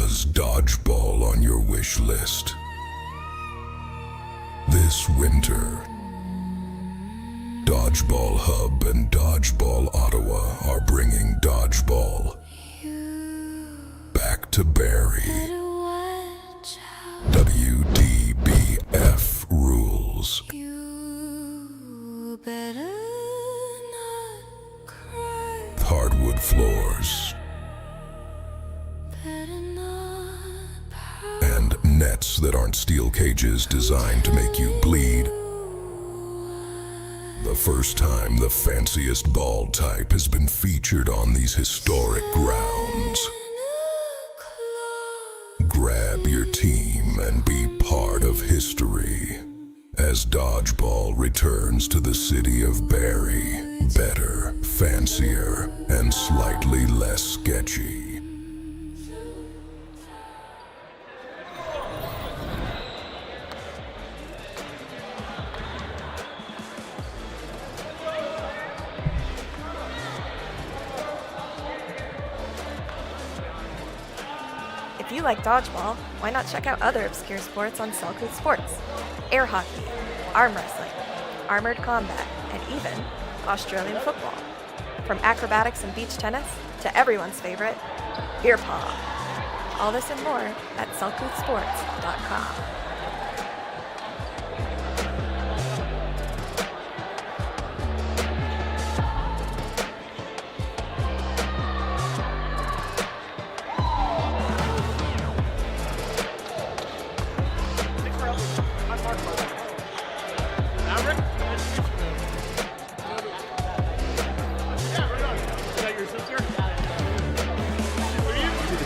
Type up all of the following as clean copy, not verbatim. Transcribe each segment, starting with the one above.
Was Dodgeball on your wish list? This winter, Dodgeball Hub and Dodgeball Ottawa are bringing Dodgeball back to Barrie. WDBF rules. Hardwood floors and nets that aren't steel cages designed to make you bleed. The first time the fanciest ball type has been featured on these historic grounds. Grab your team and be part of history as Dodgeball returns to the city of Barrie. Better, fancier, and slightly less sketchy. If you like dodgeball, why not check out other obscure sports on Selkoot Sports? Air hockey, arm wrestling, armored combat, and even Australian football. From acrobatics and beach tennis to everyone's favorite, beer pong. All this and more at selkootsports.com.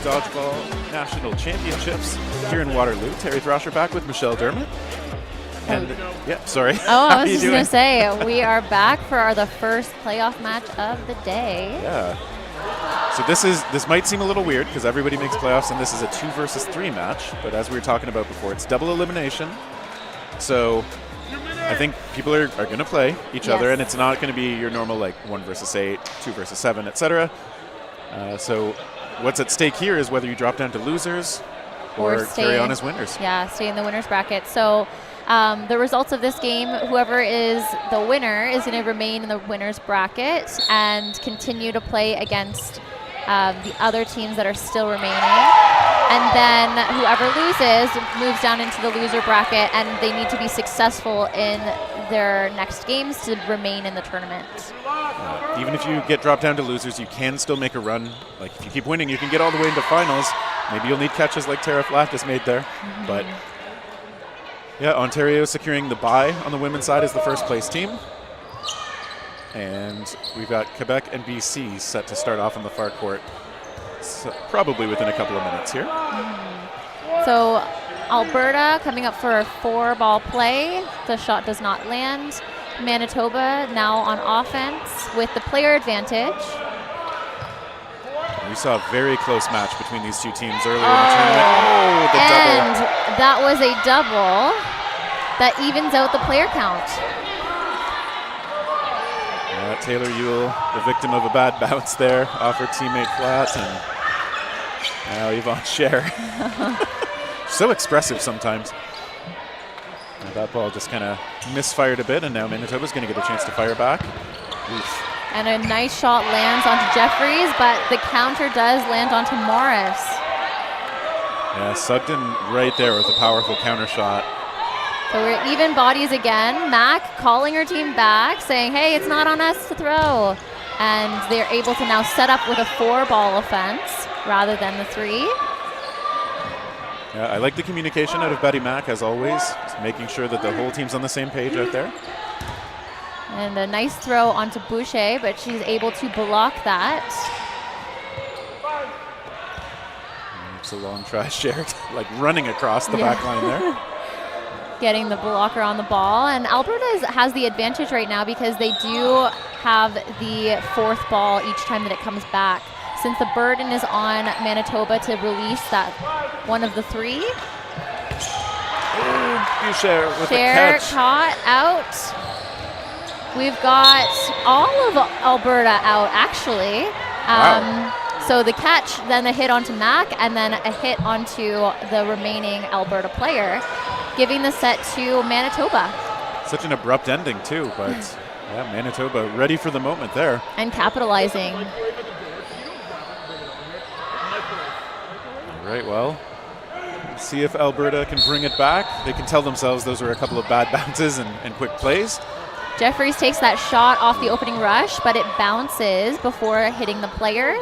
Dodgeball National Championships here in Waterloo. Terry Thrasher back with Michelle Dermott. And yeah, sorry. Oh, I was just going to say, we are back for the first playoff match of the day. Yeah. So this might seem a little weird because everybody makes playoffs and this is a 2 versus 3 match, but as we were talking about before, it's double elimination. So I think people are going to play each other, and it's not going to be your normal like 1 versus 8, 2 versus 7, etc. So what's at stake here is whether you drop down to losers or carry on as winners. Yeah, stay in the winner's bracket. So the results of this game, whoever is the winner is going to remain in the winner's bracket and continue to play against the other teams that are still remaining. And then whoever loses moves down into the loser bracket, and they need to be successful in their next games to remain in the tournament. Even if you get dropped down to losers, you can still make a run. Like if you keep winning, you can get all the way into finals. Maybe you'll need catches like Tara Flatt has made there. But yeah, Ontario securing the bye on the women's side as the first place team. And we've got Quebec and BC set to start off on the far court. So probably within a couple of minutes here. So Alberta coming up for a 4-ball play. The shot does not land. Manitoba now on offense with the player advantage. We saw a very close match between these two teams earlier in the tournament. Oh, the and double. That was a double that evens out the player count. Taylor Ewell, the victim of a bad bounce there, off her teammate Flatt, and now Yvonne Scher. So expressive sometimes. That ball just kind of misfired a bit, and now Manitoba's going to get a chance to fire back. Oof. And a nice shot lands onto Jeffries, but the counter does land onto Morris. Yeah, Sugden right there with a powerful counter shot. So we're even bodies again. Mac calling her team back, saying, hey, it's not on us to throw. And they're able to now set up with a 4-ball offense rather than the 3. Yeah, I like the communication out of Betty Mack, as always, just making sure that the whole team's on the same page out there. And a nice throw onto Boucher, but she's able to block that. It's a long try, shared, like running across the back line there. Getting the blocker on the ball. And Alberta has the advantage right now because they do have the 4th ball each time that it comes back. Since the burden is on Manitoba to release that one of the 3. Boucher with the Cher catch. caught out. We've got all of Alberta out, actually. Wow. So the catch, then a hit onto Mac, and then a hit onto the remaining Alberta player, giving the set to Manitoba. Such an abrupt ending too, but yeah, Manitoba ready for the moment there. And capitalizing. All right, well, let's see if Alberta can bring it back. They can tell themselves those were a couple of bad bounces and quick plays. Jeffries takes that shot off the opening rush, but it bounces before hitting the player.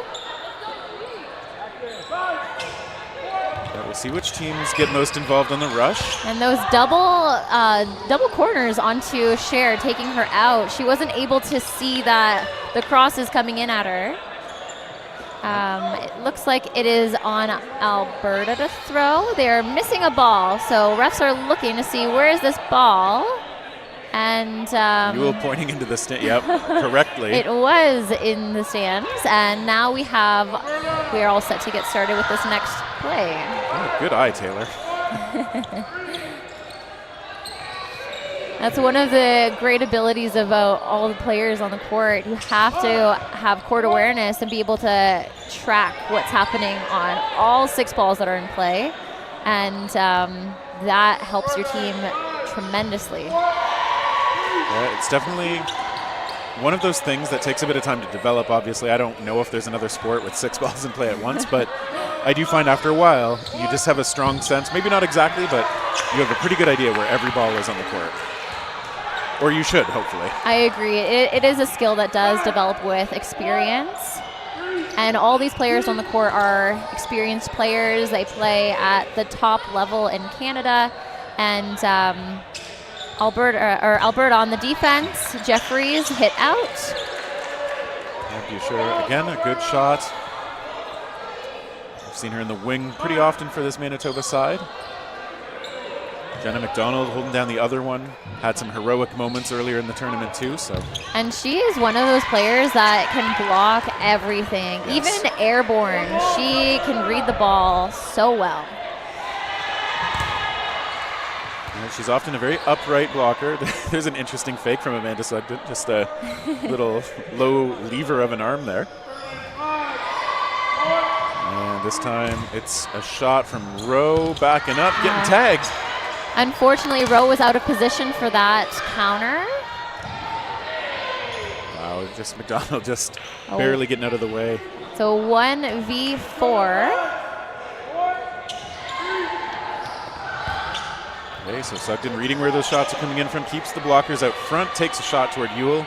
We'll see which teams get most involved on the rush. And those double corners onto Cher, taking her out. She wasn't able to see that the cross is coming in at her. It looks like it is on Alberta to throw. They're missing a ball, so refs are looking to see where is this ball. And Ewell pointing into the stand. Yep, correctly. It was in the stands, and now we are all set to get started with this next play. Oh, good eye, Taylor. That's one of the great abilities of all the players on the court. You have to have court awareness and be able to track what's happening on all 6 balls that are in play, and that helps your team tremendously. Yeah, it's definitely one of those things that takes a bit of time to develop. Obviously, I don't know if there's another sport with 6 balls in play at once, but I do find after a while, you just have a strong sense, maybe not exactly, but you have a pretty good idea where every ball is on the court. Or you should, hopefully. I agree. It is a skill that does develop with experience. And all these players on the court are experienced players. They play at the top level in Canada. And Alberta on the defense. Jeffries hit out. Thank you, sure. Again, a good shot. I've seen her in the wing pretty often for this Manitoba side. Jenna McDonald holding down the other one. Had some heroic moments earlier in the tournament too. And she is one of those players that can block everything, yes. Even airborne. She can read the ball so well. She's often a very upright blocker. There's an interesting fake from Amanda Sugden, just a little low lever of an arm there. And this time it's a shot from Rowe, backing up, getting tagged. Unfortunately, Rowe was out of position for that counter. Wow, just McDonald just barely getting out of the way. So 1v4. Okay, so Sugden reading where those shots are coming in from, keeps the blockers out front, takes a shot toward Ewell.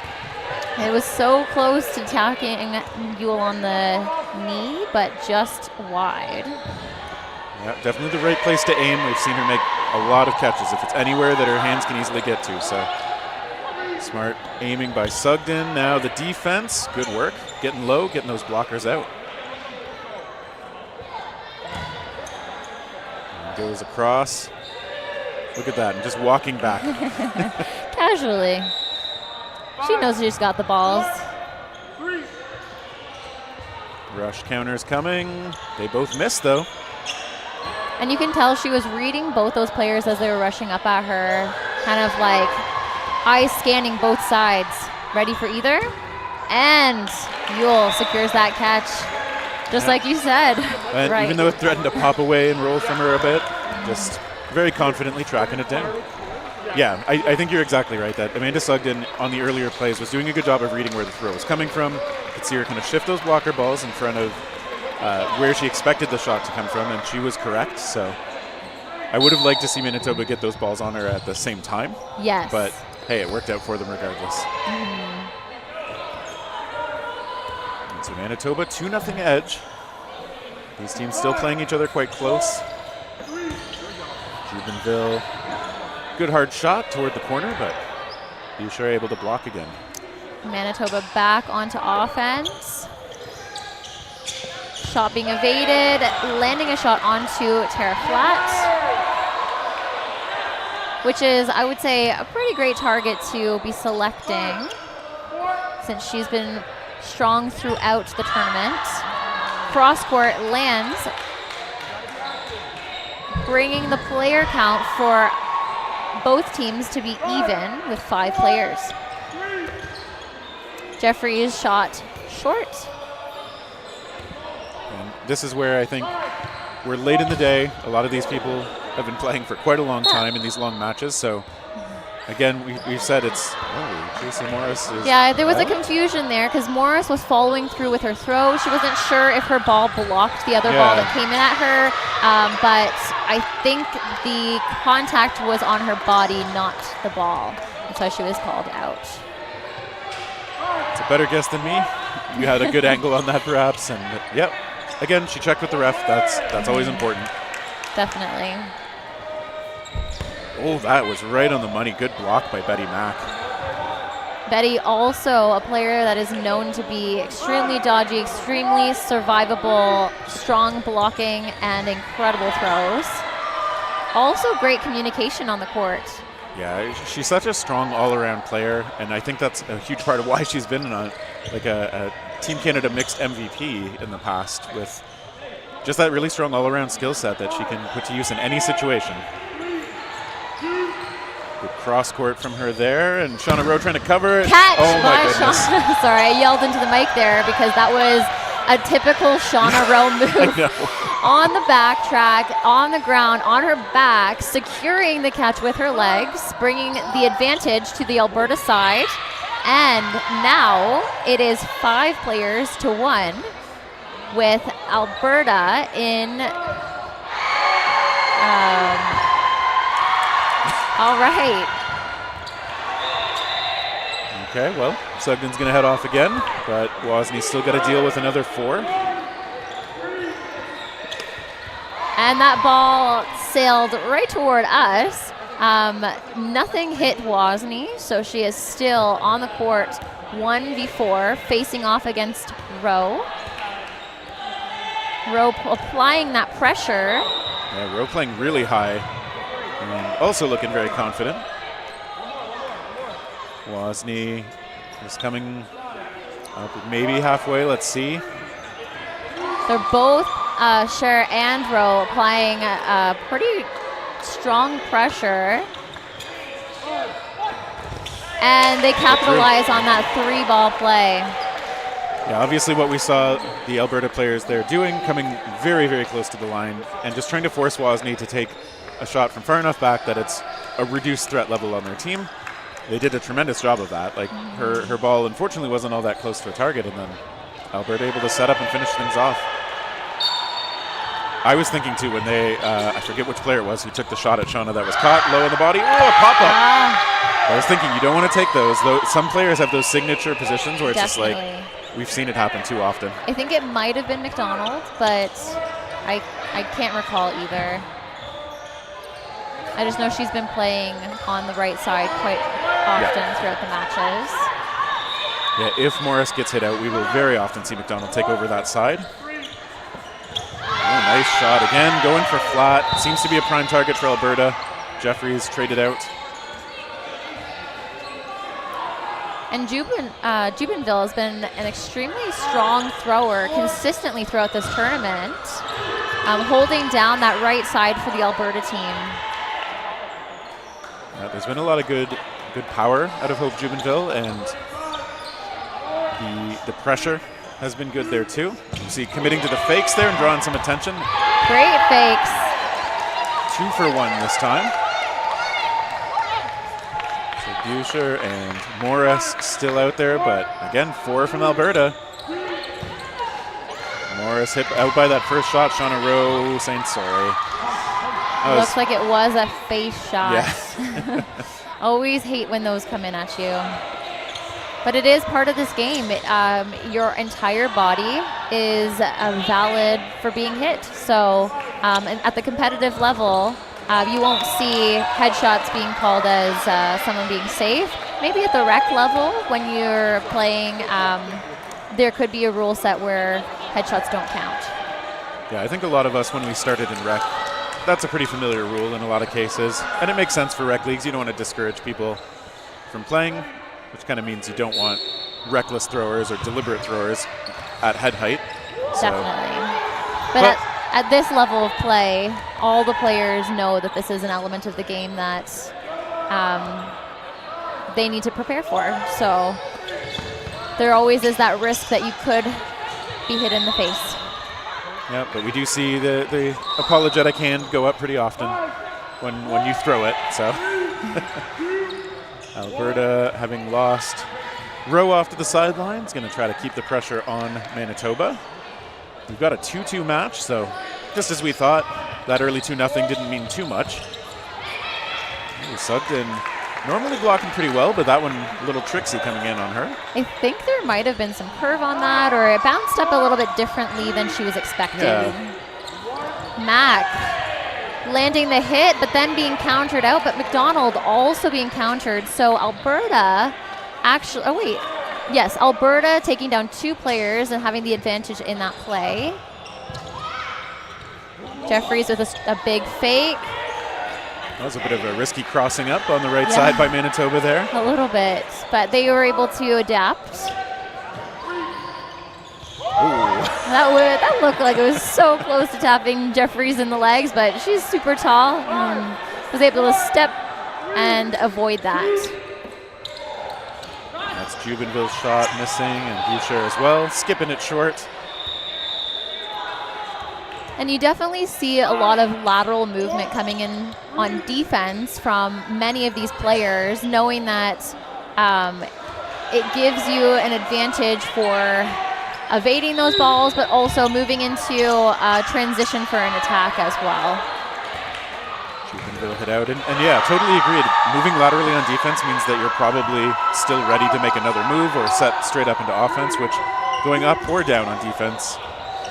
It was so close to tacking Ewell on the knee, but just wide. Yeah, definitely the right place to aim. We've seen her make a lot of catches if it's anywhere that her hands can easily get to. So smart aiming by Sugden. Now the defense, good work, getting low, getting those blockers out. And goes across. Look at that, and just walking back. Casually. She knows she's got the balls. Rush counters coming. They both missed though. And you can tell she was reading both those players as they were rushing up at her, kind of like eyes scanning both sides, ready for either. And Ewell secures that catch, just like you said. And right. Even though it threatened to pop away and roll from her a bit, just very confidently tracking it down. Yeah, I think you're exactly right that Amanda Sugden on the earlier plays was doing a good job of reading where the throw was coming from. You could see her kind of shift those blocker balls in front of where she expected the shot to come from, and she was correct. So I would have liked to see Manitoba get those balls on her at the same time. Yes. But hey, it worked out for them regardless. Mm-hmm. And so Manitoba 2-0 edge. These teams still playing each other quite close. Jubenville, good hard shot toward the corner, but Boucher able to block again. Manitoba back onto offense. Shot being evaded, landing a shot onto Tara Flat, which is, I would say, a pretty great target to be selecting since she's been strong throughout the tournament. Cross-court lands, bringing the player count for both teams to be even with 5 players. Jeffries shot short. this is where I think we're late in the day. A lot of these people have been playing for quite a long time in these long matches. So, again, we've said it's, Tracy Morris is Yeah, there was a out. confusion there because Morris was following through with her throw. She wasn't sure if her ball blocked the other ball that came in at her, but I think the contact was on her body, not the ball. That's why she was called out. It's a better guess than me. You had a good angle on that, perhaps, and yep. Again, she checked with the ref. That's always important. Definitely. Oh, that was right on the money. Good block by Betty Mack. Betty, also a player that is known to be extremely dodgy, extremely survivable, strong blocking, and incredible throws. Also great communication on the court. Yeah, she's such a strong all-around player, and I think that's a huge part of why she's been a Team Canada mixed MVP in the past, with just that really strong all-around skill set that she can put to use in any situation. Good cross court from her there, and Shauna Rowe trying to cover it. Catch oh my by goodness. Shauna. Sorry, I yelled into the mic there because that was a typical Shauna Rowe move. On the backtrack, on the ground, on her back, securing the catch with her legs, bringing the advantage to the Alberta side. And now it is 5 players to 1 with Alberta in. All right. Okay, well, Sugden's going to head off again, but Wozni still got to deal with another 4. And that ball sailed right toward us. Nothing hit Wozni, so she is still on the court 1v4, facing off against Rowe. Rowe applying that pressure. Yeah, Rowe playing really high and also looking very confident. Wozni is coming up maybe halfway. Let's see. They're both, Cher and Rowe, applying a pretty strong pressure. And they capitalize on that 3-ball play. Yeah, obviously what we saw the Alberta players there doing, coming very, very close to the line and just trying to force Wozni to take a shot from far enough back that it's a reduced threat level on their team. They did a tremendous job of that. Like her ball unfortunately wasn't all that close to a target, and then Alberta able to set up and finish things off. I was thinking too when they, I forget which player it was who took the shot at Shauna that was caught low in the body. Oh, a pop-up. I was thinking you don't want to take those. Some players have those signature positions where it's Definitely. just like, we've seen it happen too often. I think it might have been McDonald, but I can't recall either. I just know she's been playing on the right side quite often throughout the matches. Yeah, if Morris gets hit out, we will very often see McDonald take over that side. Oh, nice shot again, going for flat. Seems to be a prime target for Alberta. Jeffries traded out. And Jubenville has been an extremely strong thrower consistently throughout this tournament, holding down that right side for the Alberta team. There's been a lot of good power out of Hope Jubenville, and the pressure has been good there too. You see committing to the fakes there and drawing some attention. Great fakes. 2 for 1 this time. So Buescher and Morris still out there, but again, 4 from Alberta. Morris hit out by that first shot. Shauna Rowe saying sorry. Looks like it was a face shot. Yeah. Always hate when those come in at you. But it is part of this game. Your entire body is valid for being hit. So at the competitive level, you won't see headshots being called as someone being safe. Maybe at the rec level, when you're playing, there could be a rule set where headshots don't count. Yeah, I think a lot of us, when we started in rec, that's a pretty familiar rule in a lot of cases. And it makes sense for rec leagues. You don't want to discourage people from playing, which kind of means you don't want reckless throwers or deliberate throwers at head height. Definitely. But at this level of play, all the players know that this is an element of the game that they need to prepare for. So there always is that risk that you could be hit in the face. Yeah, but we do see the apologetic hand go up pretty often when you throw it. So Alberta, having lost Rowe off to the sideline, is going to try to keep the pressure on Manitoba. We've got a 2-2 match, so just as we thought, that early 2-0 didn't mean too much. Sugden normally blocking pretty well, but that one a little tricksy coming in on her. I think there might have been some curve on that, or it bounced up a little bit differently than she was expecting. Yeah. Mac landing the hit, but then being countered out, but McDonald also being countered. So Alberta actually, Alberta taking down 2 players and having the advantage in that play. Jeffries with a big fake. That was a bit of a risky crossing up on the right side by Manitoba there. A little bit, but they were able to adapt. That looked like it was so close to tapping Jeffries in the legs, but she's super tall. Was able to step and avoid that. That's Jubenville's shot missing, and Boucher as well, skipping it short. And you definitely see a lot of lateral movement coming in on defense from many of these players, knowing that it gives you an advantage for evading those balls, but also moving into transition for an attack as well. Jubenville hit out, and yeah, totally agreed. Moving laterally on defense means that you're probably still ready to make another move or set straight up into offense, which going up or down on defense,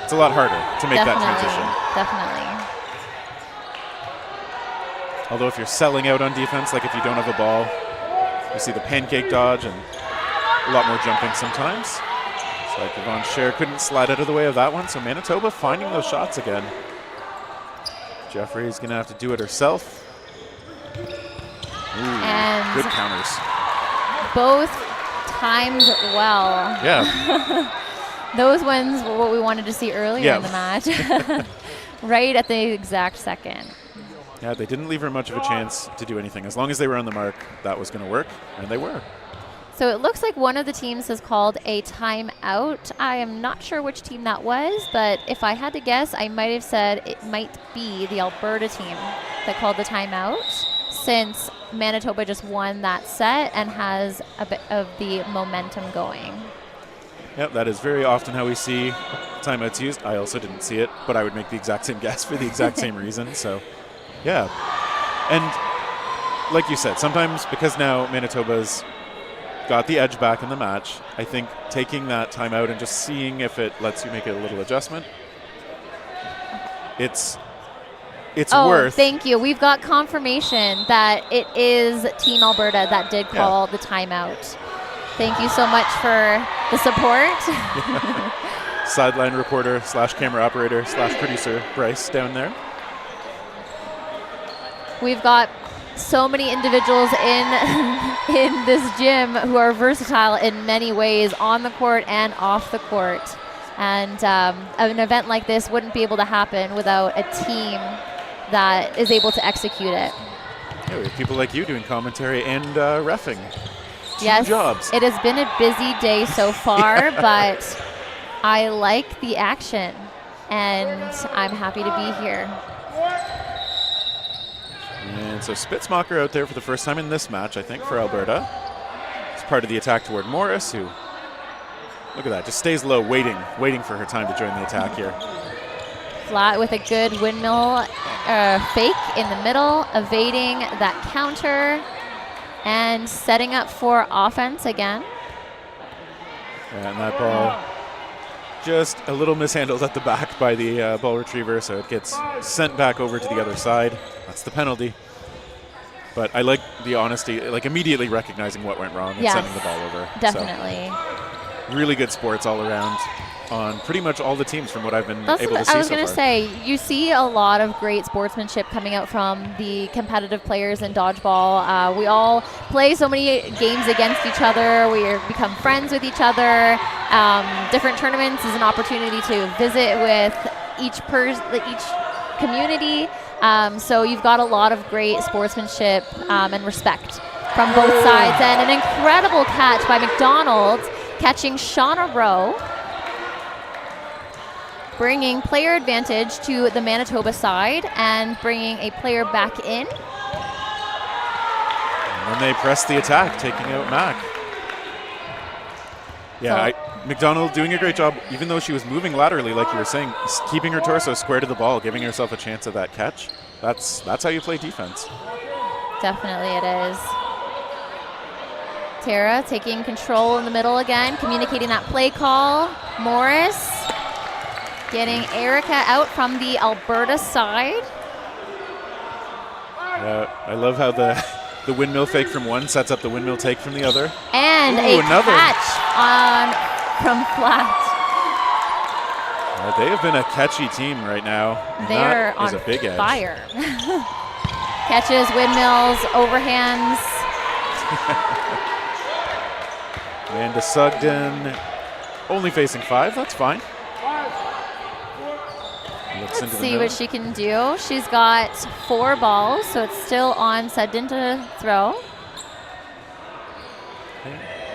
it's a lot harder to make that transition. Definitely. Although if you're selling out on defense, like if you don't have a ball, you see the pancake dodge and a lot more jumping sometimes. It's like Yvonne Scher couldn't slide out of the way of that one, so Manitoba finding those shots again. Jeffrey's going to have to do it herself. Ooh, and good counters. Both timed well. Yeah. Those ones were what we wanted to see earlier in the match. Right at the exact second. Yeah, they didn't leave her much of a chance to do anything. As long as they were on the mark, that was going to work, and they were. So it looks like one of the teams has called a timeout. I am not sure which team that was, but if I had to guess, I might have said it might be the Alberta team that called the timeout, since Manitoba just won that set and has a bit of the momentum going. Yep, that is very often how we see timeouts used. I also didn't see it, but I would make the exact same guess for the exact same reason. So, yeah. And like you said, sometimes because now Manitoba's got the edge back in the match, I think taking that timeout and just seeing if it lets you make a little adjustment, it's worth. Thank you. We've got confirmation that it is Team Alberta that did call the timeout. Thank you so much for the support. Sideline reporter / camera operator / producer Bryce down there. We've got so many individuals in this gym who are versatile in many ways, on the court and off the court. And an event like this wouldn't be able to happen without a team that is able to execute it. Yeah, we have people like you doing commentary and reffing. Yes, jobs. It has been a busy day so far, but I like the action, and I'm happy to be here. And so Spitzmacher out there for the first time in this match, I think, for Alberta. It's part of the attack toward Morris, who, look at that, just stays low, waiting for her time to join the attack here. Flat with a good windmill fake in the middle, evading that counter, and setting up for offense again. And that ball just a little mishandled at the back by the ball retriever, so it gets sent back over to the other side. That's the penalty. But I like the honesty, like immediately recognizing what went wrong and sending the ball over. Definitely. So, really good sports all around on pretty much all the teams from what I've been able to see so far. I was going to say, you see a lot of great sportsmanship coming out from the competitive players in dodgeball. We all play so many games against each other. We become friends with each other. Different tournaments is an opportunity to visit with each community. So you've got a lot of great sportsmanship and respect from both sides. And an incredible catch by McDonald, catching Shauna Rowe. bringing player advantage to the Manitoba side and bringing a player back in. And then they press the attack, taking out Mac. Yeah, McDonald doing a great job, even though she was moving laterally, like you were saying, keeping her torso square to the ball, giving herself a chance at that catch. That's how you play defense. Definitely it is. Tara taking control in the middle again, communicating that play call. Morris getting Erica out from the Alberta side. I love how the windmill fake from one sets up the windmill take from the other. And another catch from Flat. They have been a catchy team right now. They're on a big edge. Fire. Catches, windmills, overhands. Amanda Sugden only facing 5. That's fine. Let's see what she can do. She's got 4 balls, so it's still on Sugden to throw.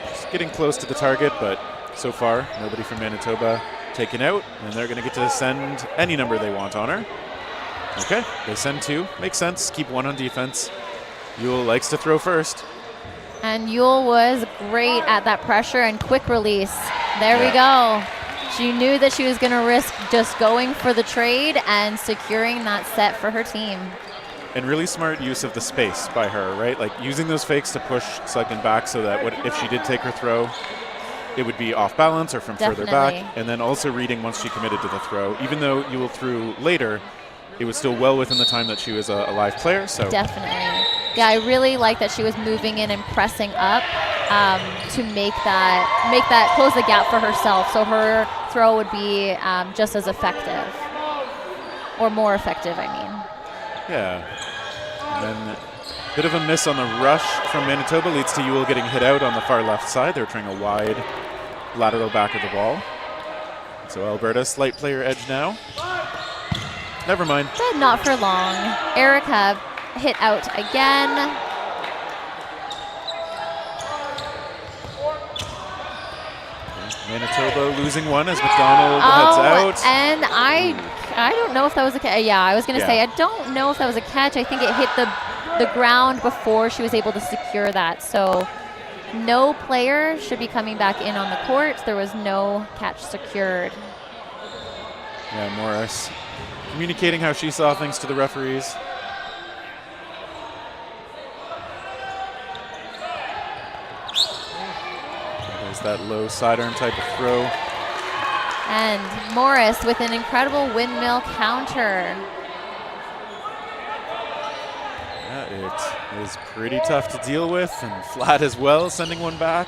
Just getting close to the target, but so far nobody from Manitoba taken out, and they're going to get to send any number they want on her. Okay, they send 2. Makes sense. Keep 1 on defense. Yule likes to throw first. And Yule was great at that pressure and quick release. There we go. She knew that she was going to risk just going for the trade and securing that set for her team. And really smart use of the space by her, right? Like using those fakes to push Sugden back so that if she did take her throw, it would be off balance or from further back. And then also reading once she committed to the throw. Even though Yule threw later, it was still well within the time that she was a live player. So definitely. Yeah, I really like that she was moving in and pressing up to make that close the gap for herself, so her throw would be just as effective, or more effective, I mean. Yeah. And then a bit of a miss on the rush from Manitoba leads to Yule getting hit out on the far left side. They're trying a wide lateral back of the ball. So Alberta, slight player edge now. Never mind. But not for long. Erica hit out again. Manitoba losing 1 as McDonald heads out. And I don't know if that was a catch. Yeah, I was going to say, I don't know if that was a catch. I think it hit the ground before she was able to secure that. So no player should be coming back in on the court. There was no catch secured. Yeah, Morris communicating how she saw things to the referees. There's that low sidearm type of throw. And Morris with an incredible windmill counter. Yeah, it is pretty tough to deal with, and Flat as well, sending one back.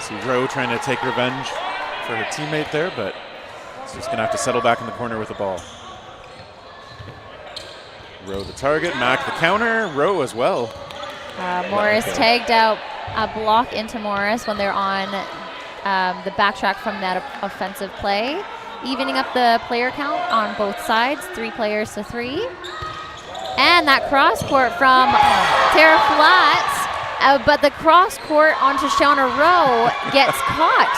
See Rowe trying to take revenge for her teammate there, but she's going to have to settle back in the corner with the ball. Rowe the target, Mac the counter, Rowe as well. Morris tagged out a block into Morris when they're on the backtrack from that offensive play, evening up the player count on both sides, 3 players to 3. And that cross court from Tara Flat, but the cross court onto Shauna Rowe gets caught.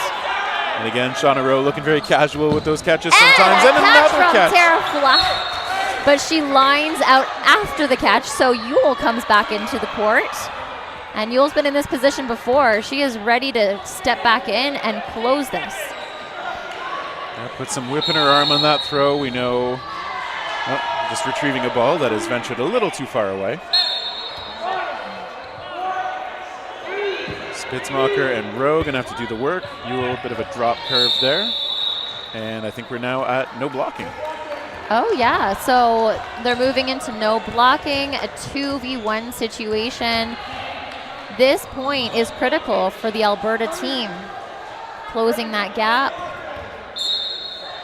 And again, Shauna Rowe looking very casual with those catches sometimes. And catch another from catch. Tara Flat, but she lines out after the catch, so Yule comes back into the court. And Yule's been in this position before. She is ready to step back in and close this. Yeah, put some whip in her arm on that throw. We know, just retrieving a ball that has ventured a little too far away. Spitzmacher and Rowe gonna have to do the work. Yule, a bit of a drop curve there. And I think we're now at no blocking. Oh yeah, so they're moving into no blocking, a 2v1 situation. This point is critical for the Alberta team, closing that gap.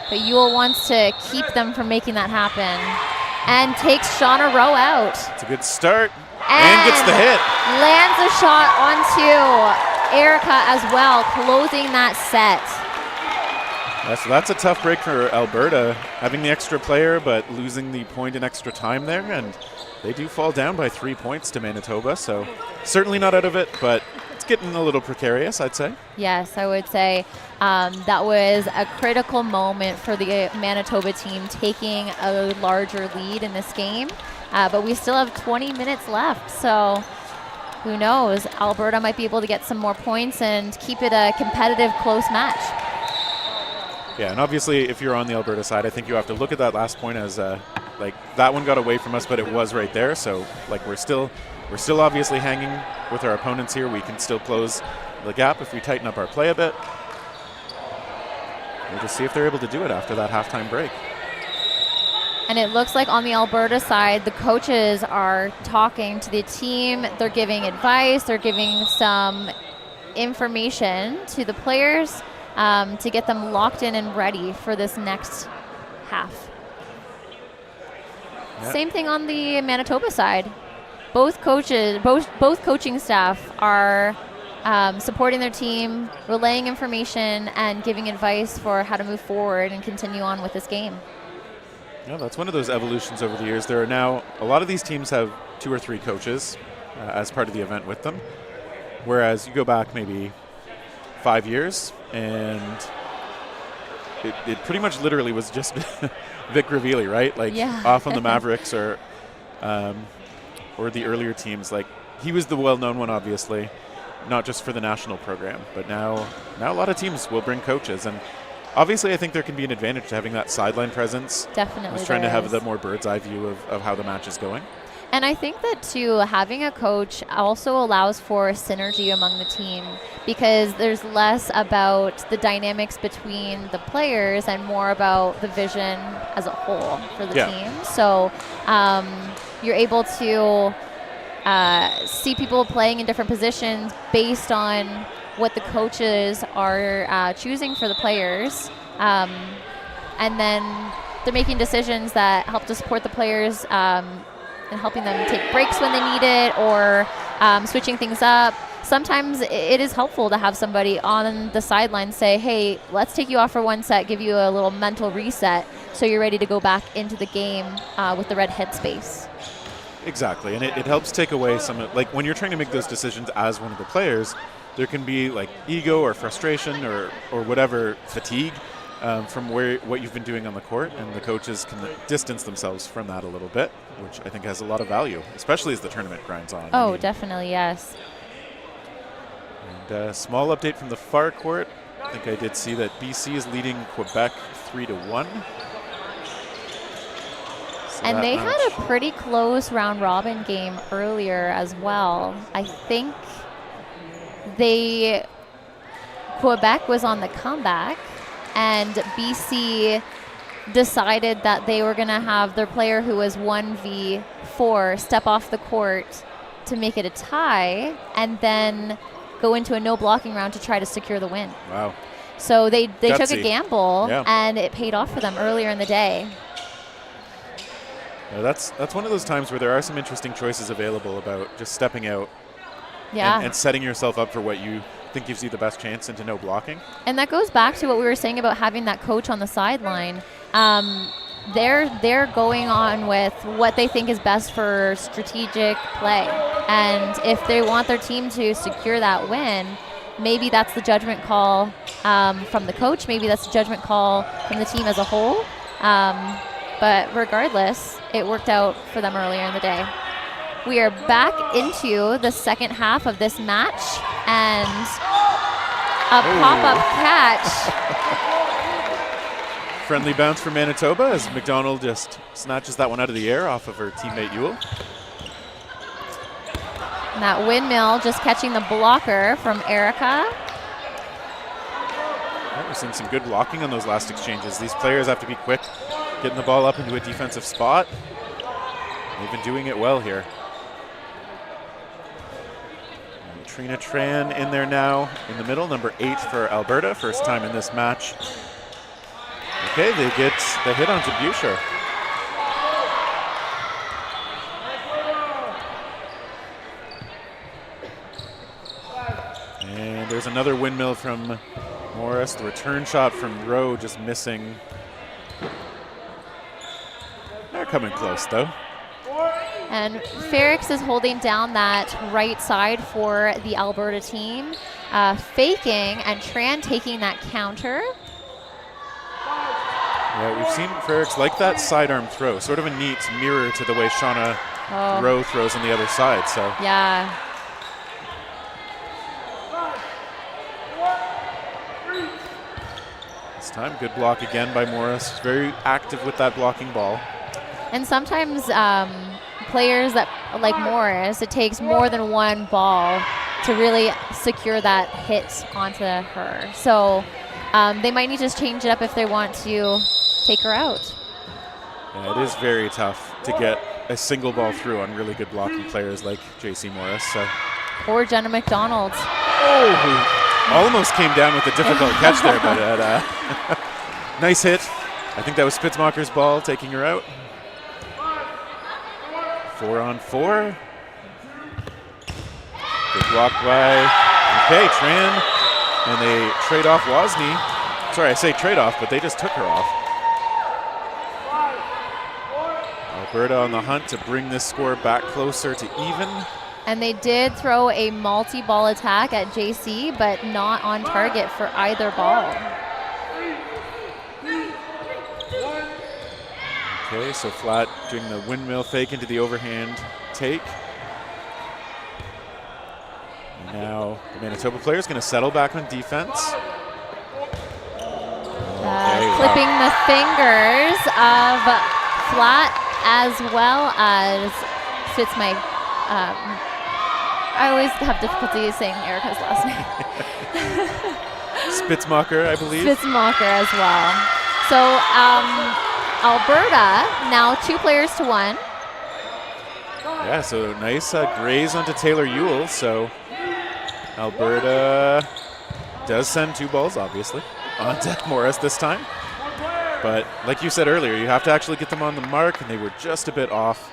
But Yule wants to keep them from making that happen and takes Shauna Rowe out. It's a good start and gets the hit. Lands a shot onto Erica as well, closing that set. So that's a tough break for Alberta, having the extra player but losing the point in extra time there, and they do fall down by 3 points to Manitoba, so certainly not out of it, but it's getting a little precarious, I'd say. Yes, I would say that was a critical moment for the Manitoba team, taking a larger lead in this game. But we still have 20 minutes left, so who knows? Alberta might be able to get some more points and keep it a competitive, close match. Yeah, and obviously if you're on the Alberta side, I think you have to look at that last point as like that one got away from us, but it was right there. So like we're still obviously hanging with our opponents here. We can still close the gap if we tighten up our play a bit. We'll just see if they're able to do it after that halftime break. And it looks like on the Alberta side, the coaches are talking to the team. They're giving advice. They're giving some information to the players to get them locked in and ready for this next half. Yep. Same thing on the Manitoba side. Both coaching staff are supporting their team, relaying information, and giving advice for how to move forward and continue on with this game. Yeah, that's one of those evolutions over the years. There are now, a lot of these teams have 2 or 3 coaches as part of the event with them, whereas you go back maybe 5 years and it pretty much literally was just Vic Ravelli, right? Like off on the Mavericks or the earlier teams. Like he was the well-known one, obviously, not just for the national program, but now a lot of teams will bring coaches. And obviously, I think there can be an advantage to having that sideline presence. Definitely. Just trying to have the more bird's eye view of how the match is going. And I think that, too, having a coach also allows for synergy among the team because there's less about the dynamics between the players and more about the vision as a whole for the team. So you're able to see people playing in different positions based on what the coaches are choosing for the players. And then they're making decisions that help to support the players and helping them take breaks when they need it or switching things up. Sometimes it is helpful to have somebody on the sideline say, hey, let's take you off for one set, give you a little mental reset so you're ready to go back into the game with the red headspace. Exactly, and it helps take away some, like when you're trying to make those decisions as one of the players, there can be like ego or frustration or whatever, fatigue from what you've been doing on the court, and the coaches can distance themselves from that a little bit, which I think has a lot of value, especially as the tournament grinds on. Oh, definitely, yes. And a small update from the far court. I think I did see that BC is leading Quebec 3-1. So and they had a pretty close round robin game earlier as well. I think Quebec was on the comeback, and BC decided that they were going to have their player who was 1v4 step off the court to make it a tie and then go into a no blocking round to try to secure the win. Wow. So they Gutsy. took a gamble, and it paid off for them earlier in the day. That's one of those times where there are some interesting choices available about just stepping out and setting yourself up for what you think gives you the best chance into no blocking. And that goes back to what we were saying about having that coach on the sideline. They're going on with what they think is best for strategic play. And if they want their team to secure that win, maybe that's the judgment call from the coach. Maybe that's the judgment call from the team as a whole. But regardless, it worked out for them earlier in the day. We are back into the second half of this match, and a pop-up catch. Friendly bounce for Manitoba as McDonald just snatches that one out of the air off of her teammate Ewell. And that windmill just catching the blocker from Erica. Well, we're seeing some good blocking on those last exchanges. These players have to be quick, getting the ball up into a defensive spot. They've been doing it well here. And Trina Tran in there now in the middle, number 8 for Alberta, first time in this match. Okay, they get the hit onto Boucher. And there's another windmill from Morris. The return shot from Rowe just missing. They're coming close, though. And Ferrix is holding down that right side for the Alberta team, faking, and Tran taking that counter. Yeah, we've seen Ferrix like that sidearm throw, sort of a neat mirror to the way Shauna Rowe throws on the other side. So yeah. This time, good block again by Morris. Very active with that blocking ball. And sometimes players that like Morris, it takes more than one ball to really secure that hit onto her. So they might need to change it up if they want to take her out. Yeah, it is very tough to get a single ball through on really good blocking players like J.C. Morris. So. Or Jenna McDonald. Oh, who almost came down with a difficult catch there, but nice hit. I think that was Spitzmacher's ball taking her out. 4-on-4. Good block by Tran, and they trade off Wozni. Sorry, I say trade off, but they just took her off. Alberta on the hunt to bring this score back closer to even. And they did throw a multi-ball attack at JC, but not on target for either ball. Okay, so Flat doing the windmill fake into the overhand take. And now the Manitoba player is going to settle back on defense. Clipping the fingers of Flat as well as Spitzmeier. I always have difficulty saying Erica's last name. Spitzmacher, I believe. Spitzmacher as well. So Alberta now 2-1. Yeah, so nice graze onto Taylor Ewell. So Alberta does send 2 balls, obviously, onto Morris this time. But like you said earlier, you have to actually get them on the mark, and they were just a bit off.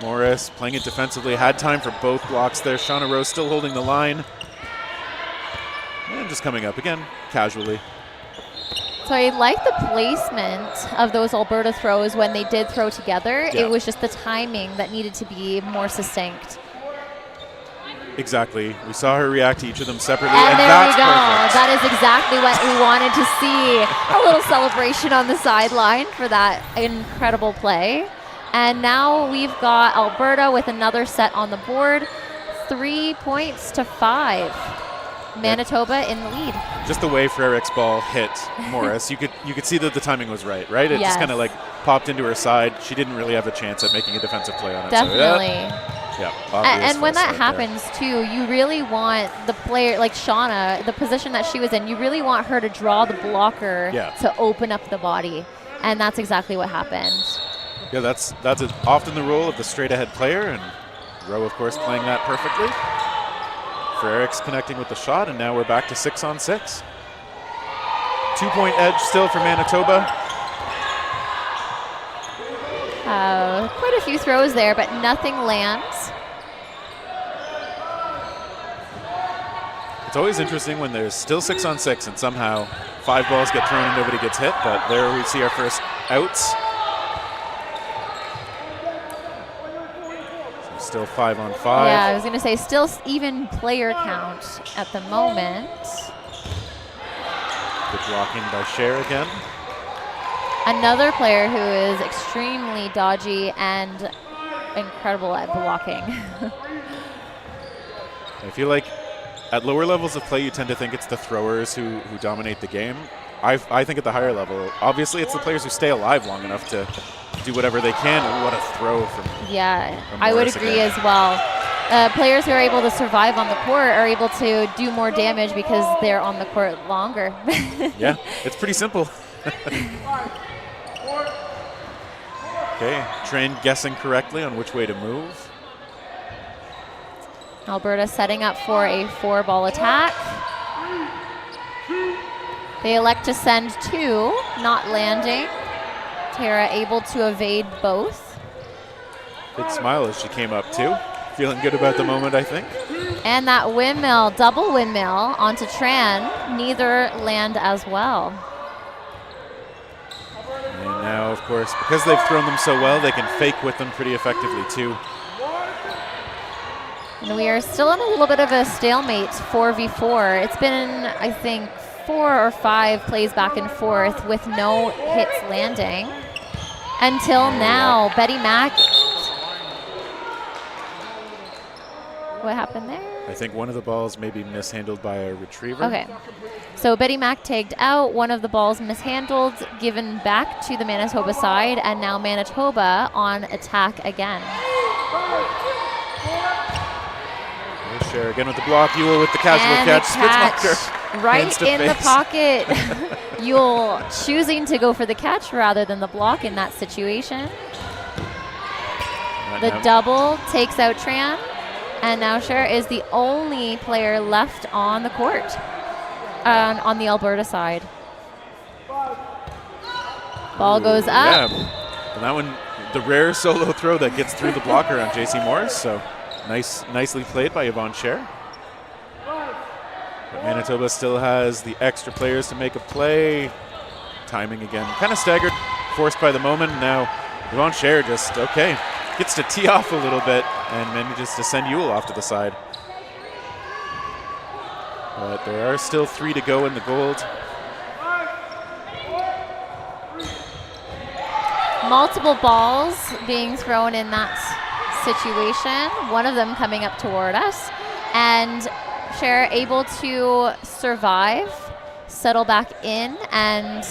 Morris playing it defensively, had time for both blocks there. Shauna Rose still holding the line. And just coming up again, casually. So I like the placement of those Alberta throws when they did throw together. Yeah. It was just the timing that needed to be more succinct. Exactly. We saw her react to each of them separately, And there that's we go. perfect. That is exactly what we wanted to see. A little celebration on the sideline for that incredible play. And now we've got Alberta with another set on the board. 3-5. Manitoba in the lead. Just the way Freric's ball hit Morris, you could see that the timing was right? It just kind of like popped into her side. She didn't really have a chance at making a defensive play on it. Definitely. So, yeah, and when that happens too, you really want the player like Shauna, the position that she was in, you really want her to draw the blocker to open up the body. And that's exactly what happened. Yeah, that's often the role of the straight-ahead player, and Rowe, of course, playing that perfectly. Freric's connecting with the shot, and now we're back to 6-on-6. 2-point edge still for Manitoba. Quite a few throws there, but nothing lands. It's always interesting when there's still 6-on-6 and somehow 5 balls get thrown and nobody gets hit, but there we see our first outs. Still 5-on-5. Yeah, I was going to say still even player count at the moment. Good blocking by Cher again. Another player who is extremely dodgy and incredible at blocking. I feel like at lower levels of play, you tend to think it's the throwers who dominate the game. I think at the higher level, obviously it's the players who stay alive long enough to do whatever they can. And what a throw from I would agree as well. Players who are able to survive on the court are able to do more damage because they're on the court longer. Yeah, it's pretty simple. Okay, Tran guessing correctly on which way to move. Alberta setting up for a 4-ball attack. They elect to send 2, not landing. Tara able to evade both. Big smile as she came up too. Feeling good about the moment, I think. And that windmill, double windmill onto Tran, neither land as well. And now, of course, because they've thrown them so well, they can fake with them pretty effectively too. And we are still in a little bit of a stalemate, 4v4. It's been, I think, 4 or 5 plays back and forth with no hits landing. Until now, Betty Mack. What happened there? I think one of the balls may be mishandled by a retriever. Okay. So Betty Mack tagged out, one of the balls mishandled, given back to the Manitoba side, and now Manitoba on attack again. Share again with the block. Ewell with the casual And catch. the Spitzmacher right in the face. pocket. Ewell choosing to go for the catch rather than the block in that situation. The double takes out Tran. And now Cher is the only player left on the court on the Alberta side. Ball goes up. Yeah. And that one, the rare solo throw that gets through the blocker on JC Morris. So nicely played by Yvonne Cher. But Manitoba still has the extra players to make a play. Timing again, kind of staggered, forced by the moment. Now Yvonne Cher just, gets to tee off a little bit and manages to send Ewell off to the side. But there are still 3 to go in the gold. Multiple balls being thrown in that situation, one of them coming up toward us. And Cher able to survive, settle back in, and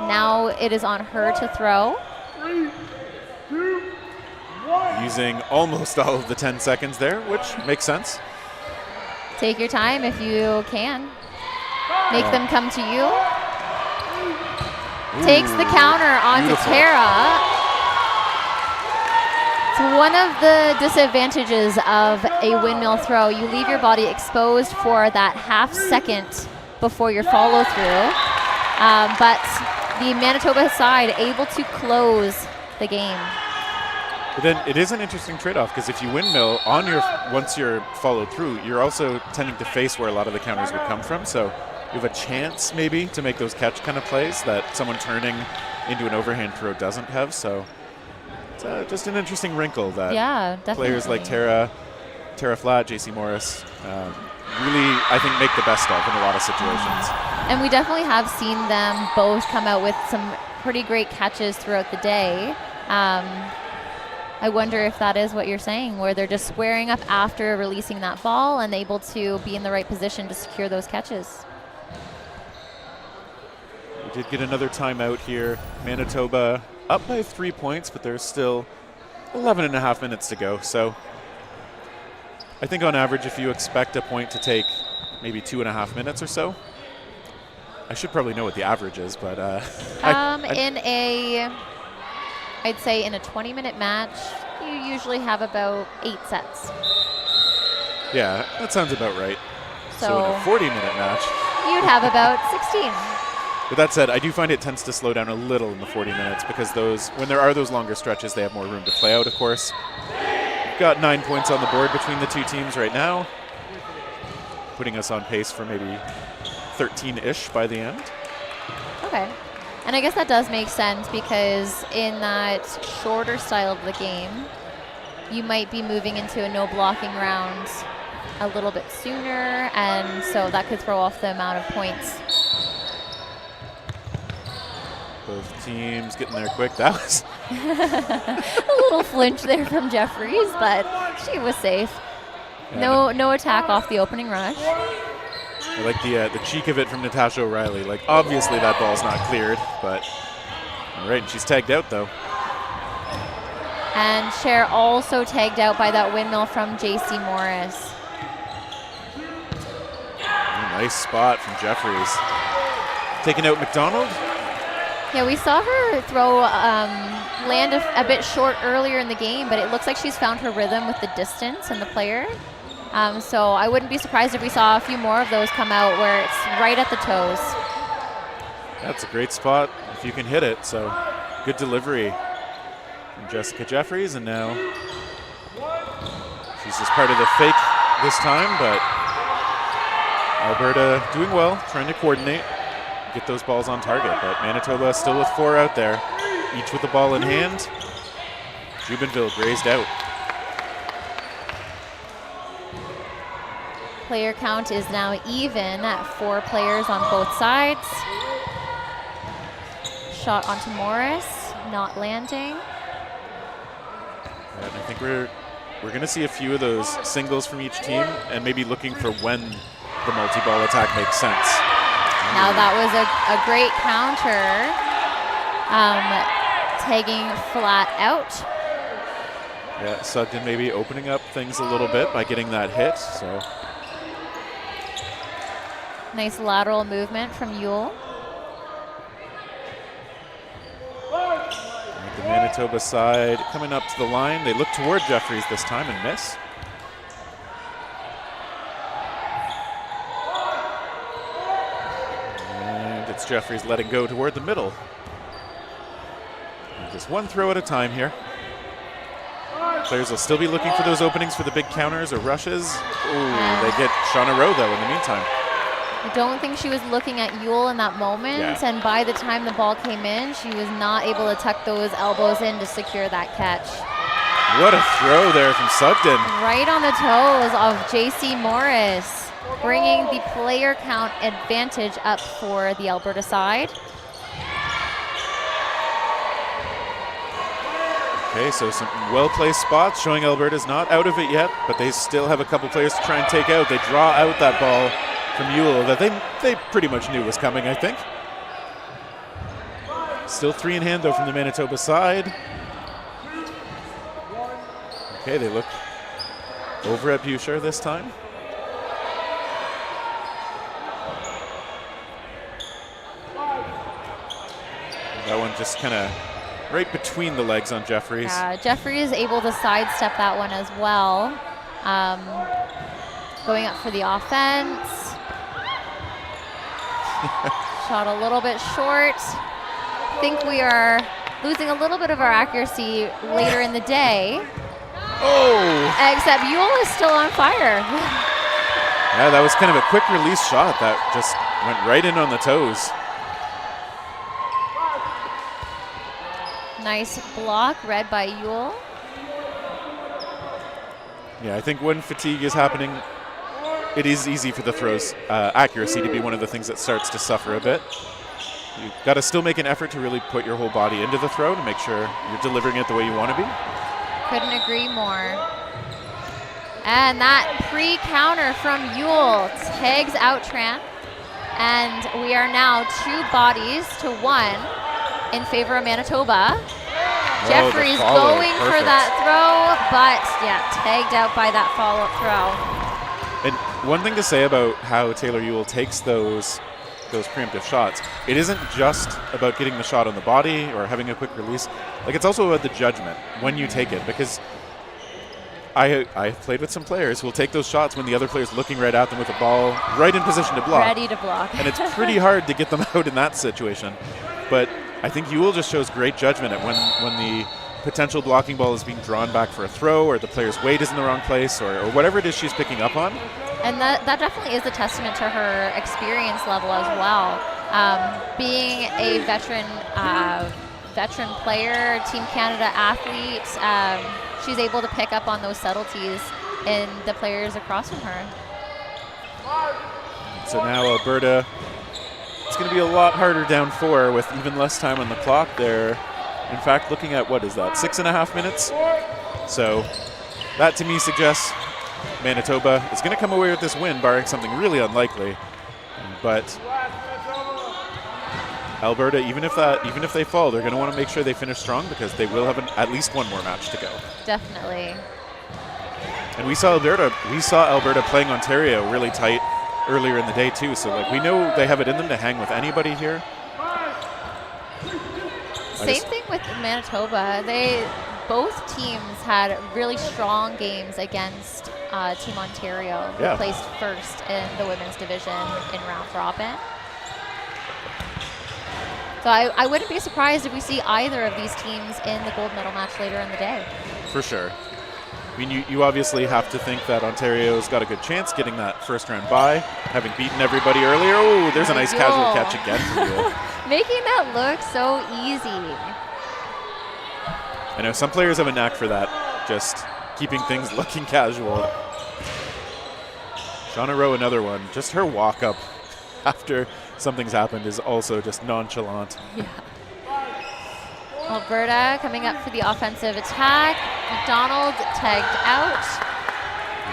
now it is on her to throw. Using almost all of the 10 seconds there, which makes sense. Take your time if you can. Make them come to you. Takes the counter onto beautiful. Tara. It's one of the disadvantages of a windmill throw. You leave your body exposed for that half second before your follow through. But the Manitoba side able to close the game. But then it is an interesting trade-off because if you windmill on once you're followed through, you're also tending to face where a lot of the counters would come from. So you have a chance maybe to make those catch kind of plays that someone turning into an overhand throw doesn't have. So it's just an interesting wrinkle that players like Tara Flatt, JC Morris really, I think, make the best of in a lot of situations. And we definitely have seen them both come out with some pretty great catches throughout the day. I wonder if that is what you're saying, where they're just squaring up after releasing that ball and able to be in the right position to secure those catches. We did get another timeout here. Manitoba up by 3 points, but there's still 11 and a half minutes to go. So I think on average, if you expect a point to take maybe 2.5 minutes or so, I should probably know what the average is, but I'd say in a 20-minute match, you usually have about 8 sets. Yeah, that sounds about right. So in a 40-minute match, you'd have about 16. But that said, I do find it tends to slow down a little in the 40 minutes because when there are those longer stretches, they have more room to play out, of course. We've got 9 points on the board between the two teams right now, putting us on pace for maybe 13-ish by the end. Okay. And I guess that does make sense because in that shorter style of the game, you might be moving into a no blocking round a little bit sooner, and so that could throw off the amount of points. Both teams getting there quick. That was a little flinch there from Jeffries, but she was safe. Yeah. No attack off the opening rush. I like the cheek of it from Natasha O'Reilly. Like, obviously that ball's not cleared, but all right, and she's tagged out though. And Cher also tagged out by that windmill from JC Morris. Nice spot from Jeffries. Taking out McDonald. Yeah, we saw her throw land a bit short earlier in the game, but it looks like she's found her rhythm with the distance and the player. So I wouldn't be surprised if we saw a few more of those come out where it's right at the toes. That's a great spot if you can hit it. So good delivery from Jessica Jeffries, and now she's just part of the fake this time, but Alberta doing well, trying to coordinate, get those balls on target, but Manitoba still with 4 out there, each with the ball in hand. Jubenville grazed out. Player count is now even at 4 players on both sides. Shot onto Morris, not landing. And I think we're going to see a few of those singles from each team, and maybe looking for when the multi-ball attack makes sense. Now that was a great counter, tagging flat out. Yeah, Sugden maybe opening up things a little bit by getting that hit. So nice lateral movement from Yule. The Manitoba side coming up to the line. They look toward Jeffries this time and miss. And it's Jeffries letting go toward the middle. And just one throw at a time here. Players will still be looking for those openings for the big counters or rushes. Ooh, they get Shauna Rowe though in the meantime. I don't think she was looking at Yule in that moment, and by the time the ball came in, she was not able to tuck those elbows in to secure that catch. What a throw there from Sugden. Right on the toes of JC Morris, bringing the player count advantage up for the Alberta side. Okay, so some well-placed spots showing Alberta's not out of it yet, but they still have a couple players to try and take out. They draw out that ball from Yule that they pretty much knew was coming, I think. Still 3 in hand though from the Manitoba side. Okay, they look over at Boucher this time. That one just kind of right between the legs on Jeffries. Jeffrey is able to sidestep that one as well. Going up for the offense. Shot a little bit short. Think we are losing a little bit of our accuracy later in the day. Oh! Except Yule is still on fire. Yeah, that was kind of a quick release shot that just went right in on the toes. Nice block read by Yule. Yeah, I think when fatigue is happening, it is easy for the throws accuracy to be one of the things that starts to suffer a bit. You've got to still make an effort to really put your whole body into the throw to make sure you're delivering it the way you want to be. Couldn't agree more. And that pre-counter from Yule tags out Tran. And we are now 2 bodies to 1 in favor of Manitoba. Jeffries going for that throw, but yeah, tagged out by that follow-up throw. And one thing to say about how Taylor Yule takes those preemptive shots, it isn't just about getting the shot on the body or having a quick release. Like, it's also about the judgment when you take it, because I've played with some players who will take those shots when the other player's looking right at them with the ball right in position to block. Ready to block. And it's pretty hard to get them out in that situation. But I think Yule just shows great judgment at when the potential blocking ball is being drawn back for a throw, or the player's weight is in the wrong place, or whatever it is she's picking up on. And that definitely is a testament to her experience level as well. Being a veteran player, Team Canada athlete, she's able to pick up on those subtleties in the players across from her. So now Alberta, it's going to be a lot harder down 4 with even less time on the clock there. In fact, looking at, what is that, 6.5 minutes? So that to me suggests Manitoba is going to come away with this win, barring something really unlikely. But Alberta, even if they fall, they're going to want to make sure they finish strong, because they will have at least one more match to go. Definitely. And we saw Alberta playing Ontario really tight earlier in the day too. So like, we know they have it in them to hang with anybody here. Same thing with Manitoba. Both teams had really strong games against Team Ontario, who placed first in the women's division in round robin. So I wouldn't be surprised if we see either of these teams in the gold medal match later in the day. For sure. I mean, you obviously have to think that Ontario's got a good chance getting that first round bye, having beaten everybody earlier. Oh, there's a nice casual catch again from you. Making that look so easy. I know some players have a knack for that, just keeping things looking casual. Shauna Rowe, another one. Just her walk up after something's happened is also just nonchalant. Yeah. Alberta coming up for the offensive attack. McDonald tagged out.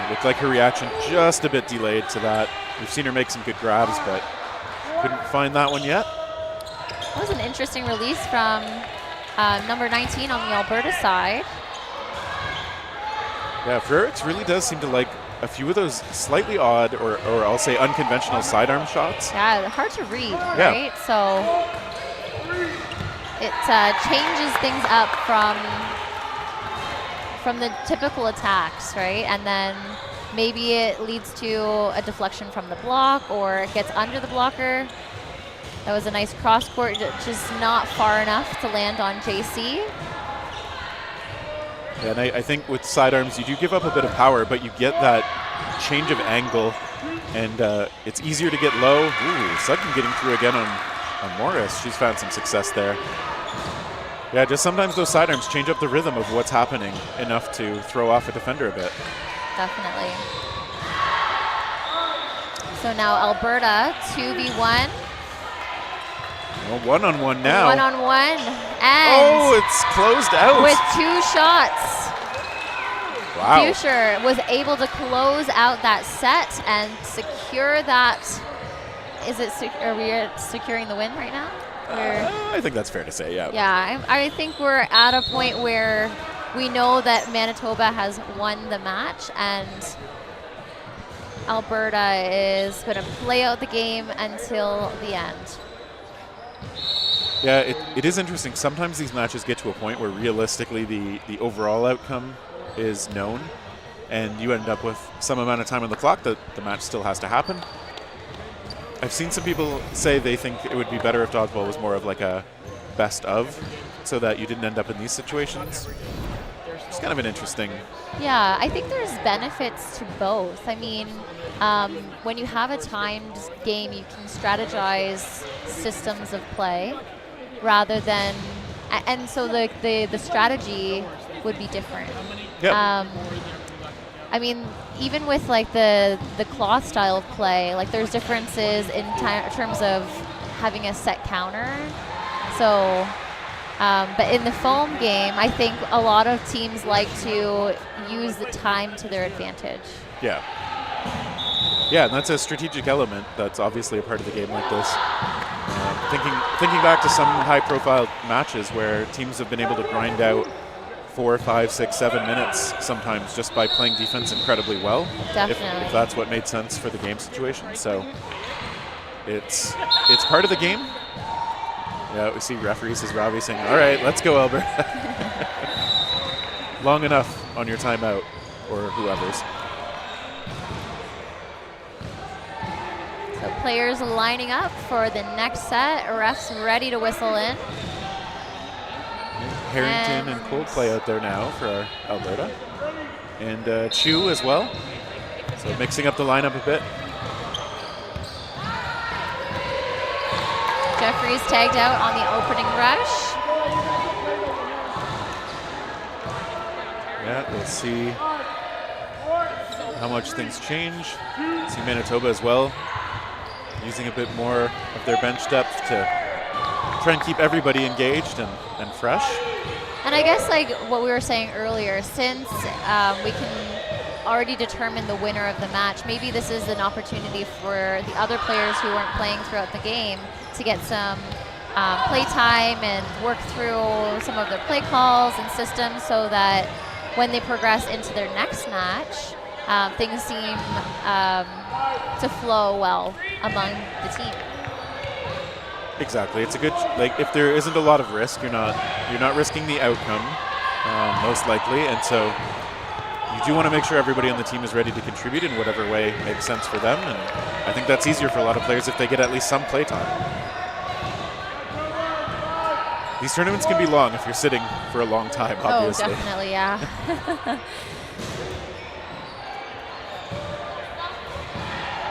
It looked like her reaction just a bit delayed to that. We've seen her make some good grabs, but couldn't find that one yet. That was an interesting release from number 19 on the Alberta side. Yeah, Frericks really does seem to like a few of those slightly odd, or I'll say unconventional sidearm shots. Yeah, hard to read, Yeah. right? So it changes things up from the typical attacks, right? And then maybe it leads to a deflection from the block, or it gets under the blocker. That was a nice cross court, just not far enough to land on JC. Yeah, and I think with sidearms, you do give up a bit of power, but you get that change of angle, and it's easier to get low. Ooh, Sutton getting through again on Morris. She's found some success there. Yeah, just sometimes those sidearms change up the rhythm of what's happening enough to throw off a defender a bit. Definitely. So now Alberta, 2v1. Well, one-on-one now. One-on-one. And Oh, it's closed out. with 2 shots. Wow. Boucher was able to close out that set and secure that. Are we securing the win right now? I think that's fair to say, yeah. Yeah, I think we're at a point where we know that Manitoba has won the match, and Alberta is going to play out the game until the end. Yeah, it is interesting. Sometimes these matches get to a point where realistically the overall outcome is known, and you end up with some amount of time on the clock that the match still has to happen. I've seen some people say they think it would be better if dodgeball was more of like a best of, so that you didn't end up in these situations. It's kind of an interesting. Yeah, I think there's benefits to both. I mean, when you have a timed game, you can strategize systems of play rather than, and so the strategy would be different. Yep. I mean, even with like the cloth style of play, like there's differences in terms of having a set counter. So, but in the foam game, I think a lot of teams like to use the time to their advantage. Yeah. Yeah, and that's a strategic element that's obviously a part of the game like this. Thinking back to some high-profile matches where teams have been able to grind out 4, 5, 6, 7 minutes sometimes just by playing defense incredibly well. Definitely. If that's what made sense for the game situation. So it's part of the game. Yeah, we see referees as Robbie saying, all right, let's go, Alberta. Long enough on your timeout, or whoever's. So players lining up for the next set. Refs ready to whistle in. Harrington and Cole play out there now for our Alberta. And Chu as well. So mixing up the lineup a bit. Jeffries tagged out on the opening rush. Yeah, we'll see how much things change. See Manitoba as well, using a bit more of their bench depth to try and keep everybody engaged and fresh. And I guess like what we were saying earlier, since we can already determine the winner of the match, maybe this is an opportunity for the other players who weren't playing throughout the game to get some play time and work through some of their play calls and systems, so that when they progress into their next match, things seem to flow well among the team. Exactly. It's a good, like, if there isn't a lot of risk, you're not risking the outcome, most likely, and so you do want to make sure everybody on the team is ready to contribute in whatever way makes sense for them, and I think that's easier for a lot of players if they get at least some play time. These tournaments can be long if you're sitting for a long time, obviously. Oh, definitely, yeah.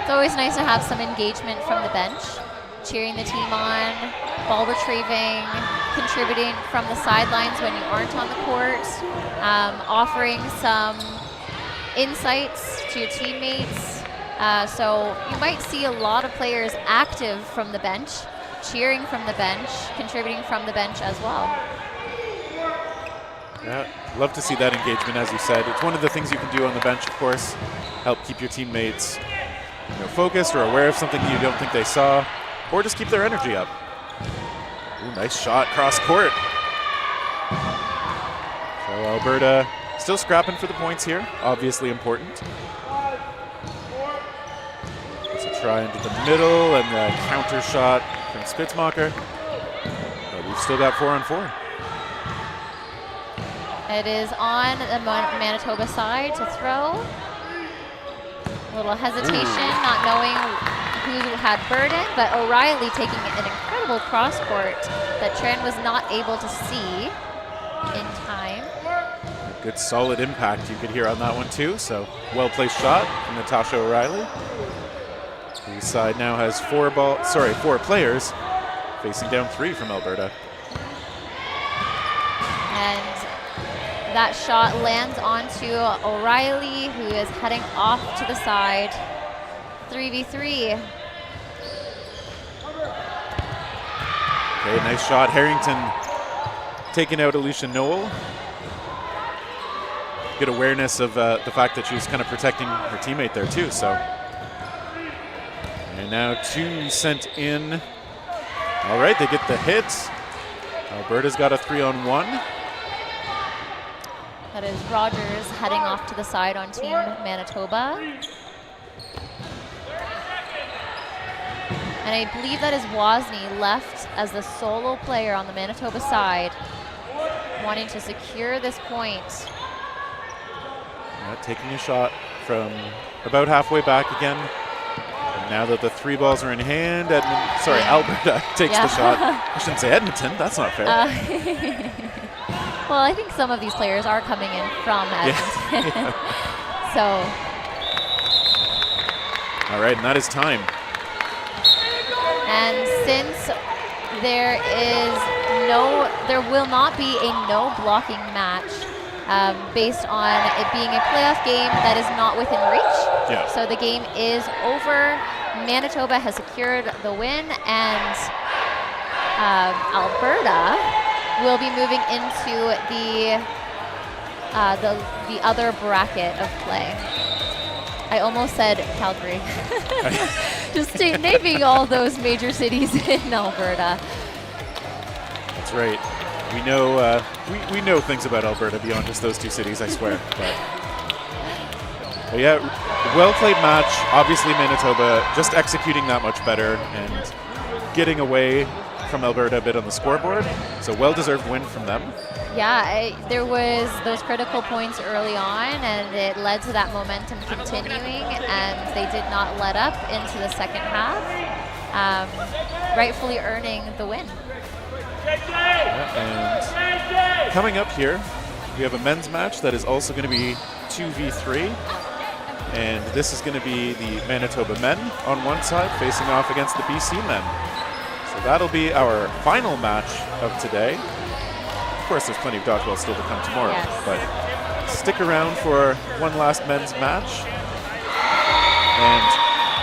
It's always nice to have some engagement from the bench, cheering the team on, ball retrieving, contributing from the sidelines when you aren't on the court, offering some insights to your teammates. So you might see a lot of players active from the bench, cheering from the bench, contributing from the bench as well. Yeah, love to see that engagement, as you said. It's one of the things you can do on the bench, of course, help keep your teammates focused or aware of something you don't think they saw, or just keep their energy up. Ooh, nice shot cross court. So Alberta still scrapping for the points here, obviously important. It's a try into the middle and the counter shot from Spitzmacher. But we've still got 4-on-4. It is on the Manitoba side to throw. A little hesitation, not knowing who had burden, but O'Reilly taking an incredible cross court that Tran was not able to see in time. A good solid impact you could hear on that one too, so well-placed shot from Natasha O'Reilly. The side now has 4 players facing down 3 from Alberta. And that shot lands onto O'Reilly, who is heading off to the side. 3v3. Okay, nice shot. Harrington taking out Alicia Noel. Good awareness of the fact that she was kind of protecting her teammate there too. So, and now 2 sent in. All right, they get the hit. Alberta's got a 3-on-1. That is Rogers heading off to the side on Team Manitoba. And I believe that is Wozni left as the solo player on the Manitoba side, wanting to secure this point. Taking a shot from about halfway back again. And now that the 3 balls are in hand, Alberta takes the shot. I shouldn't say Edmonton, that's not fair. Well, I think some of these players are coming in from Edmonton. Yeah. So. All right, and that is time. And since there will not be a no blocking match based on it being a playoff game that is not within reach. Yeah. So the game is over. Manitoba has secured the win, and Alberta will be moving into the other bracket of play. I almost said Calgary. Just naming all those major cities in Alberta. That's right. We know we know things about Alberta beyond just those 2 cities, I swear. But yeah, well played match. Obviously, Manitoba just executing that much better and getting away from Alberta a bit on the scoreboard. So well-deserved win from them. Yeah, there was those critical points early on, and it led to that momentum continuing, and they did not let up into the second half, rightfully earning the win. Yeah, and coming up here, we have a men's match that is also going to be 2v3, and this is going to be the Manitoba men on one side facing off against the BC men. So that'll be our final match of today. Of course, there's plenty of dodgeball still to come tomorrow, but stick around for one last men's match. And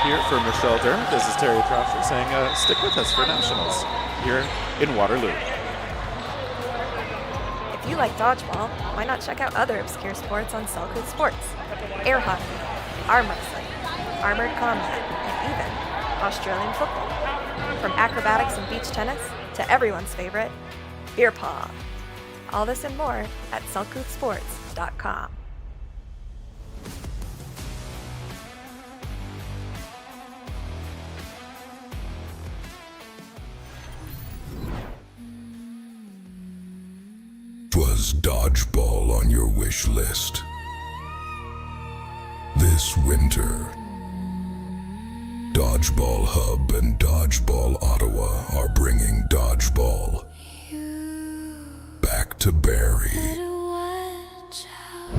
here for Michelle Dermott, this is Terry Trosher saying, stick with us for Nationals here in Waterloo. If you like dodgeball, why not check out other obscure sports on Selkout Sports? Air hockey, arm wrestling, armored combat, and even Australian football. From acrobatics and beach tennis to everyone's favorite, beer pong. All this and more at selkoutsports.com. Was dodgeball on your wish list? This winter, Dodgeball Hub and Dodgeball Ottawa are bringing dodgeball back to Barrie.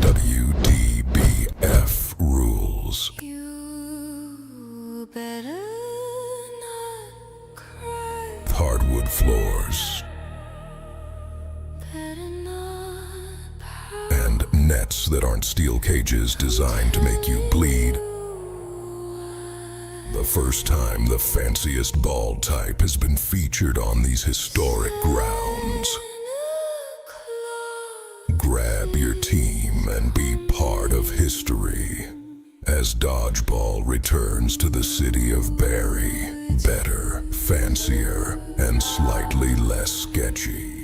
WDBF rules. Hardwood floors and nets that aren't steel cages designed to make you bleed. The first time the fanciest ball type has been featured on these historic grounds. Grab your team and be part of history as Dodgeball returns to the city of Barrie, better, fancier, and slightly less sketchy.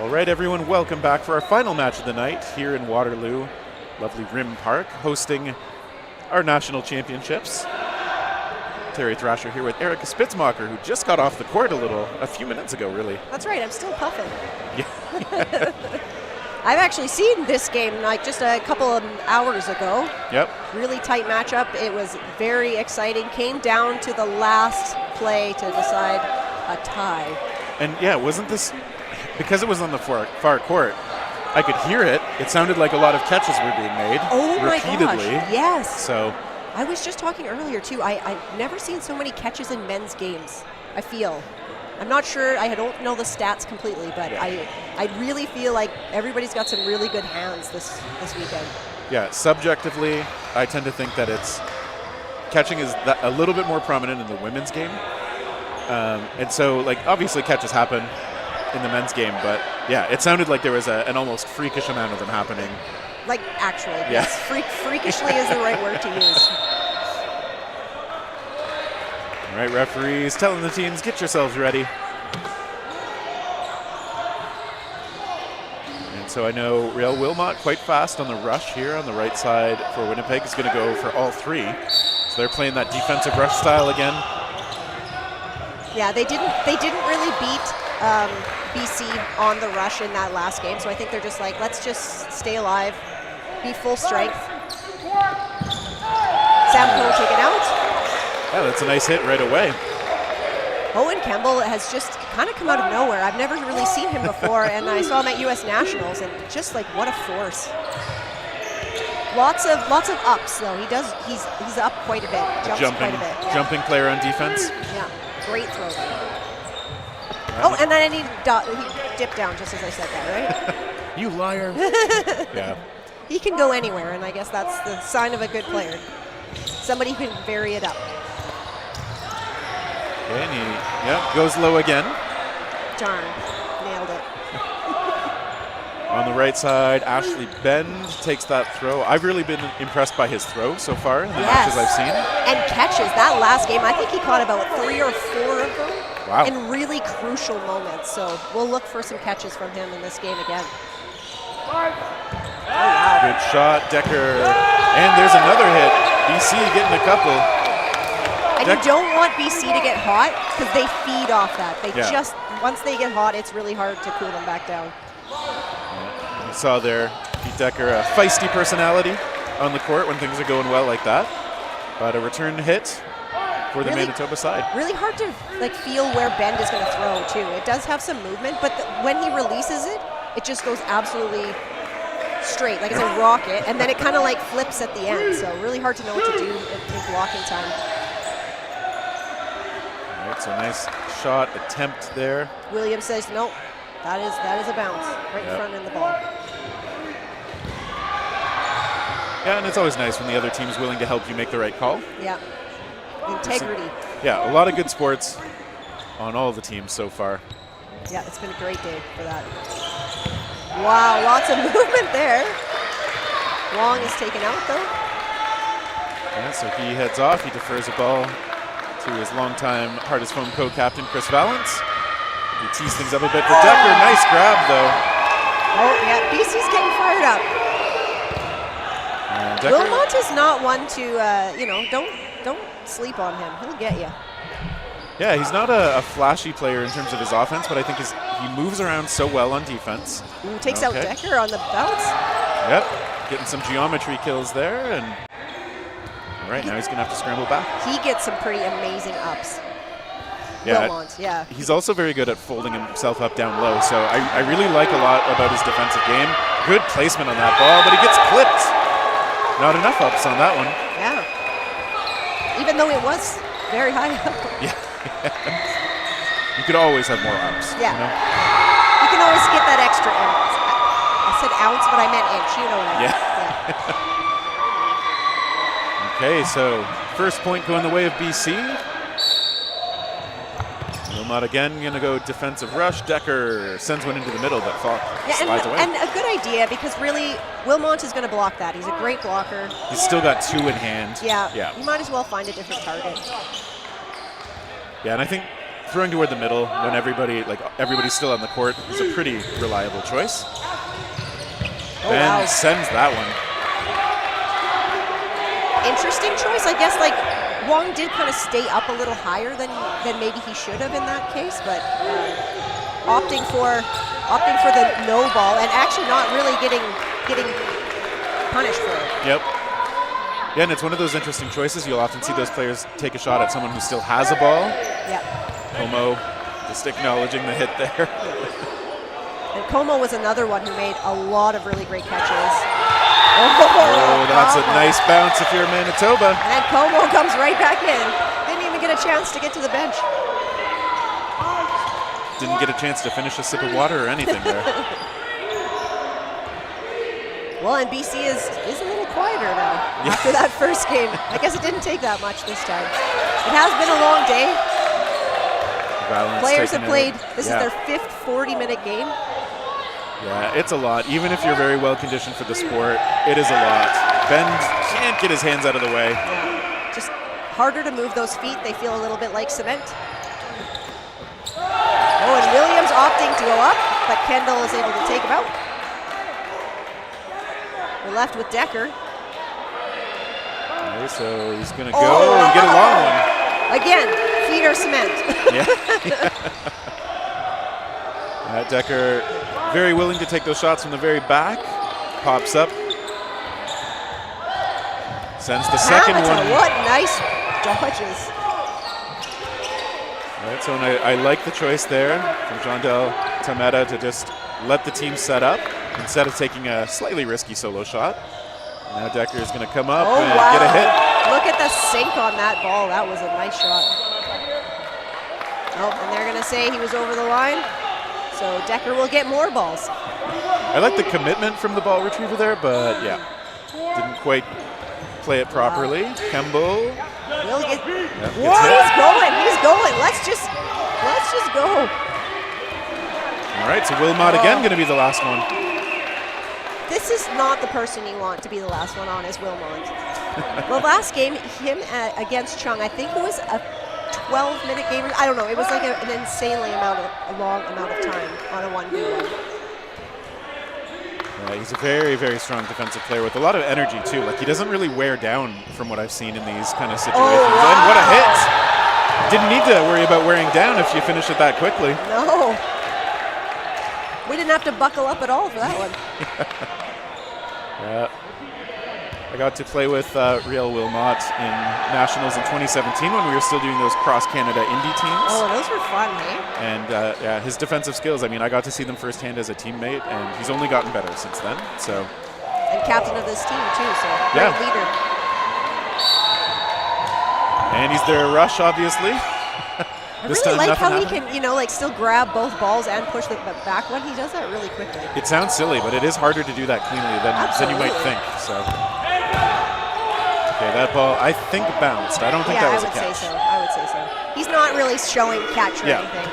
All right, everyone, welcome back for our final match of the night here in Waterloo, lovely Rim Park, hosting our national championships. Terry Thrasher here with Erica Spitzmacher, who just got off the court a few minutes ago, really. That's right, I'm still puffing. Yeah. I've actually seen this game like just a couple of hours ago. Yep. Really tight matchup. It was very exciting. Came down to the last play to decide a tie. And yeah, wasn't this, because it was on the far court, I could hear it. It sounded like a lot of catches were being made repeatedly. My gosh, yes. So I was just talking earlier too. I've never seen so many catches in men's games, I feel. I'm not sure, I don't know the stats completely, but yeah. I really feel like everybody's got some really good hands this weekend. Yeah, subjectively, I tend to think that catching is a little bit more prominent in the women's game. And so, like, obviously catches happen in the men's game, but yeah, it sounded like there was an almost freakish amount of them happening. Like, actually, yeah. Yes, freakishly is the right word to use. All right, referees telling the teams, get yourselves ready. And so I know Real Wilmot quite fast on the rush here on the right side for Winnipeg is going to go for all three. So they're playing that defensive rush style again. Yeah, they didn't really beat BC on the rush in that last game, so I think they're just like, let's just stay alive, be full strength. Sam Coe taken out. Yeah, that's a nice hit right away. Owen Campbell has just kind of come out of nowhere. I've never really seen him before, and I saw him at U.S. Nationals, and just like, what a force. Lots of ups though. He's up quite a bit. Jumps quite a bit. Yeah. Jumping player on defense. Yeah, great throw. Oh, and then he dipped down just as I said that, right? You liar. Yeah. He can go anywhere, and I guess that's the sign of a good player. Somebody who can vary it up. Okay, and he goes low again. Darn, nailed it. On the right side, Ashley Bend takes that throw. I've really been impressed by his throw so far in the matches I've seen. And catches. That last game, I think he caught about 3 or 4 of them. Wow. In really crucial moments. So we'll look for some catches from him in this game again. Oh, wow. Good shot, Decker. And there's another hit. BC getting a couple. And you don't want BC to get hot because they feed off that. They just, once they get hot, it's really hard to cool them back down. Yeah. You saw there, Pete Decker, a feisty personality on the court when things are going well like that. But a return hit for the Manitoba side. Really hard to feel where Bend is going to throw too. It does have some movement, but when he releases it, it just goes absolutely straight, like it's a rocket, and then it kind of like flips at the end. So really hard to know what to do in blocking time. All right, so nice shot attempt there. Williams says, nope, that is a bounce right in front of the ball. Yeah, and it's always nice when the other team's willing to help you make the right call. Yeah, integrity. Yeah, a lot of good sports on all the teams so far. Yeah, it's been a great day for that. Wow, lots of movement there. Wong is taken out though. Yeah, so he heads off. He defers a ball to his longtime Hardest Foam co-captain, Chris Valance. He tees things up a bit for Decker. Nice grab, though. Oh, yeah, BC's getting fired up. Wilmot is not one to, don't sleep on him. He'll get you. Yeah, he's not a flashy player in terms of his offense, but I think he moves around so well on defense. Takes out Decker on the bounce. Yep, getting some geometry kills there, and all right, now he's going to have to scramble back. He gets some pretty amazing ups. Yeah, Wilmot, yeah. He's also very good at folding himself up down low, so I really like a lot about his defensive game. Good placement on that ball, but he gets clipped. Not enough ups on that one. Yeah. Even though it was very high up. Yeah. You could always have more ups. Yeah. You know? You can always get that extra ounce. I said ounce, but I meant inch. You know what I mean. Yeah. Okay, so first point going the way of BC. Wilmot again going to go defensive rush. Decker sends one into the middle, but Falk slides away. And a good idea because really Wilmot is going to block that. He's a great blocker. He's still got 2 in hand. Yeah. You might as well find a different target. Yeah, and I think throwing toward the middle when everybody's still on the court is a pretty reliable choice. Ben sends that one. Interesting choice. I guess like Wong did kind of stay up a little higher than maybe he should have in that case, but opting for the no ball and actually not really getting punished for it. Yep. Yeah, and it's one of those interesting choices. You'll often see those players take a shot at someone who still has a ball. Yeah. Como just acknowledging the hit there. And Como was another one who made a lot of really great catches. Oh, that's a nice bounce if you're Manitoba. And Como comes right back in. Didn't even get a chance to get to the bench. Didn't get a chance to finish a sip of water or anything there. Well, and BC is a little quieter now after that first game. I guess it didn't take that much this time. It has been a long day. Players have played, this is their 5th 40-minute game. Yeah, it's a lot. Even if you're very well conditioned for the sport, it is a lot. Ben can't get his hands out of the way. Yeah. Just harder to move those feet. They feel a little bit like cement. Oh, and Williams opting to go up, but Kendall is able to take him out. We're left with Decker. Okay, so he's going to go and get a long one. Again, feet are cement. Decker very willing to take those shots from the very back. Pops up. Sends the second one. What nice dodges. All right, so I like the choice there from Jean-Del Tameta to just let the team set up instead of taking a slightly risky solo shot. Now Decker is going to come up and get a hit. Look at the sink on that ball. That was a nice shot. Oh, and they're going to say he was over the line. So Decker will get more balls. I like the commitment from the ball retriever there, but yeah, didn't quite play it properly. Campbell. Will get. Whoa, he's going. He's going. Let's just go. All right, so Wilmot again going to be the last one. This is not the person you want to be the last one on, is Wilmot. Well, last game, him against Chung, I think it was a 12-minute game. I don't know. It was like an insanely long amount of time on a 1v1. Yeah, he's a very, very strong defensive player with a lot of energy, too. Like, he doesn't really wear down from what I've seen in these kind of situations. Oh, wow. And what a hit! Didn't need to worry about wearing down if you finish it that quickly. No. We didn't have to buckle up at all for that one. Yeah. I got to play with Riel Wilmot in Nationals in 2017 when we were still doing those cross-Canada indie teams. Oh, those were fun, hey? And yeah, his defensive skills, I mean, I got to see them firsthand as a teammate, and he's only gotten better since then, so. And captain of this team, too, so yeah. great leader. And he's there rush, obviously. I really like how he can, still grab both balls and push the back one. He does that really quickly. It sounds silly, but it is harder to do that cleanly than you might think, so. Okay, that ball, I think, bounced. I don't think that was a catch. I would say so. He's not really showing catch or anything,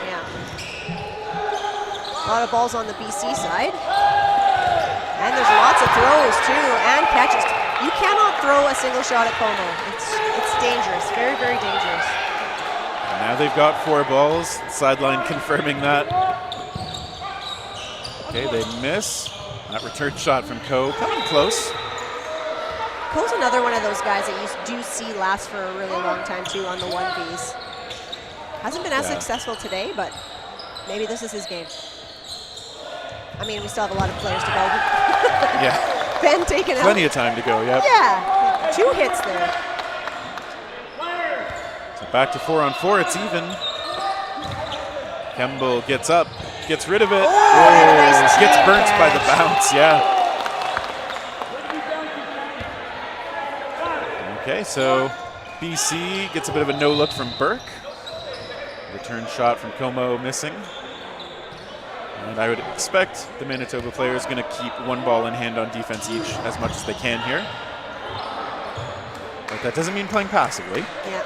A lot of balls on the BC side. And there's lots of throws, too, and catches. You cannot throw a single shot at Como. It's dangerous, very, very dangerous. And now they've got 4 balls. Sideline confirming that. Okay, they miss. That return shot from Ko, coming close. Cole's another one of those guys that you do see last for a really long time, too, on the 1Vs. Hasn't been as successful today, but maybe this is his game. I mean, we still have a lot of players to go. Yeah. Ben taking out. Plenty of time to go, yep. Yeah, 2 hits there. So back to 4-on-4, it's even. Kemble gets up, gets rid of it. Nice gets team burnt by the catch. bounce, yeah. Okay, so BC gets a bit of a no look from Burke. Return shot from Como missing. And I would expect the Manitoba player is going to keep 1 ball in hand on defense each as much as they can here. But that doesn't mean playing passively. Yeah.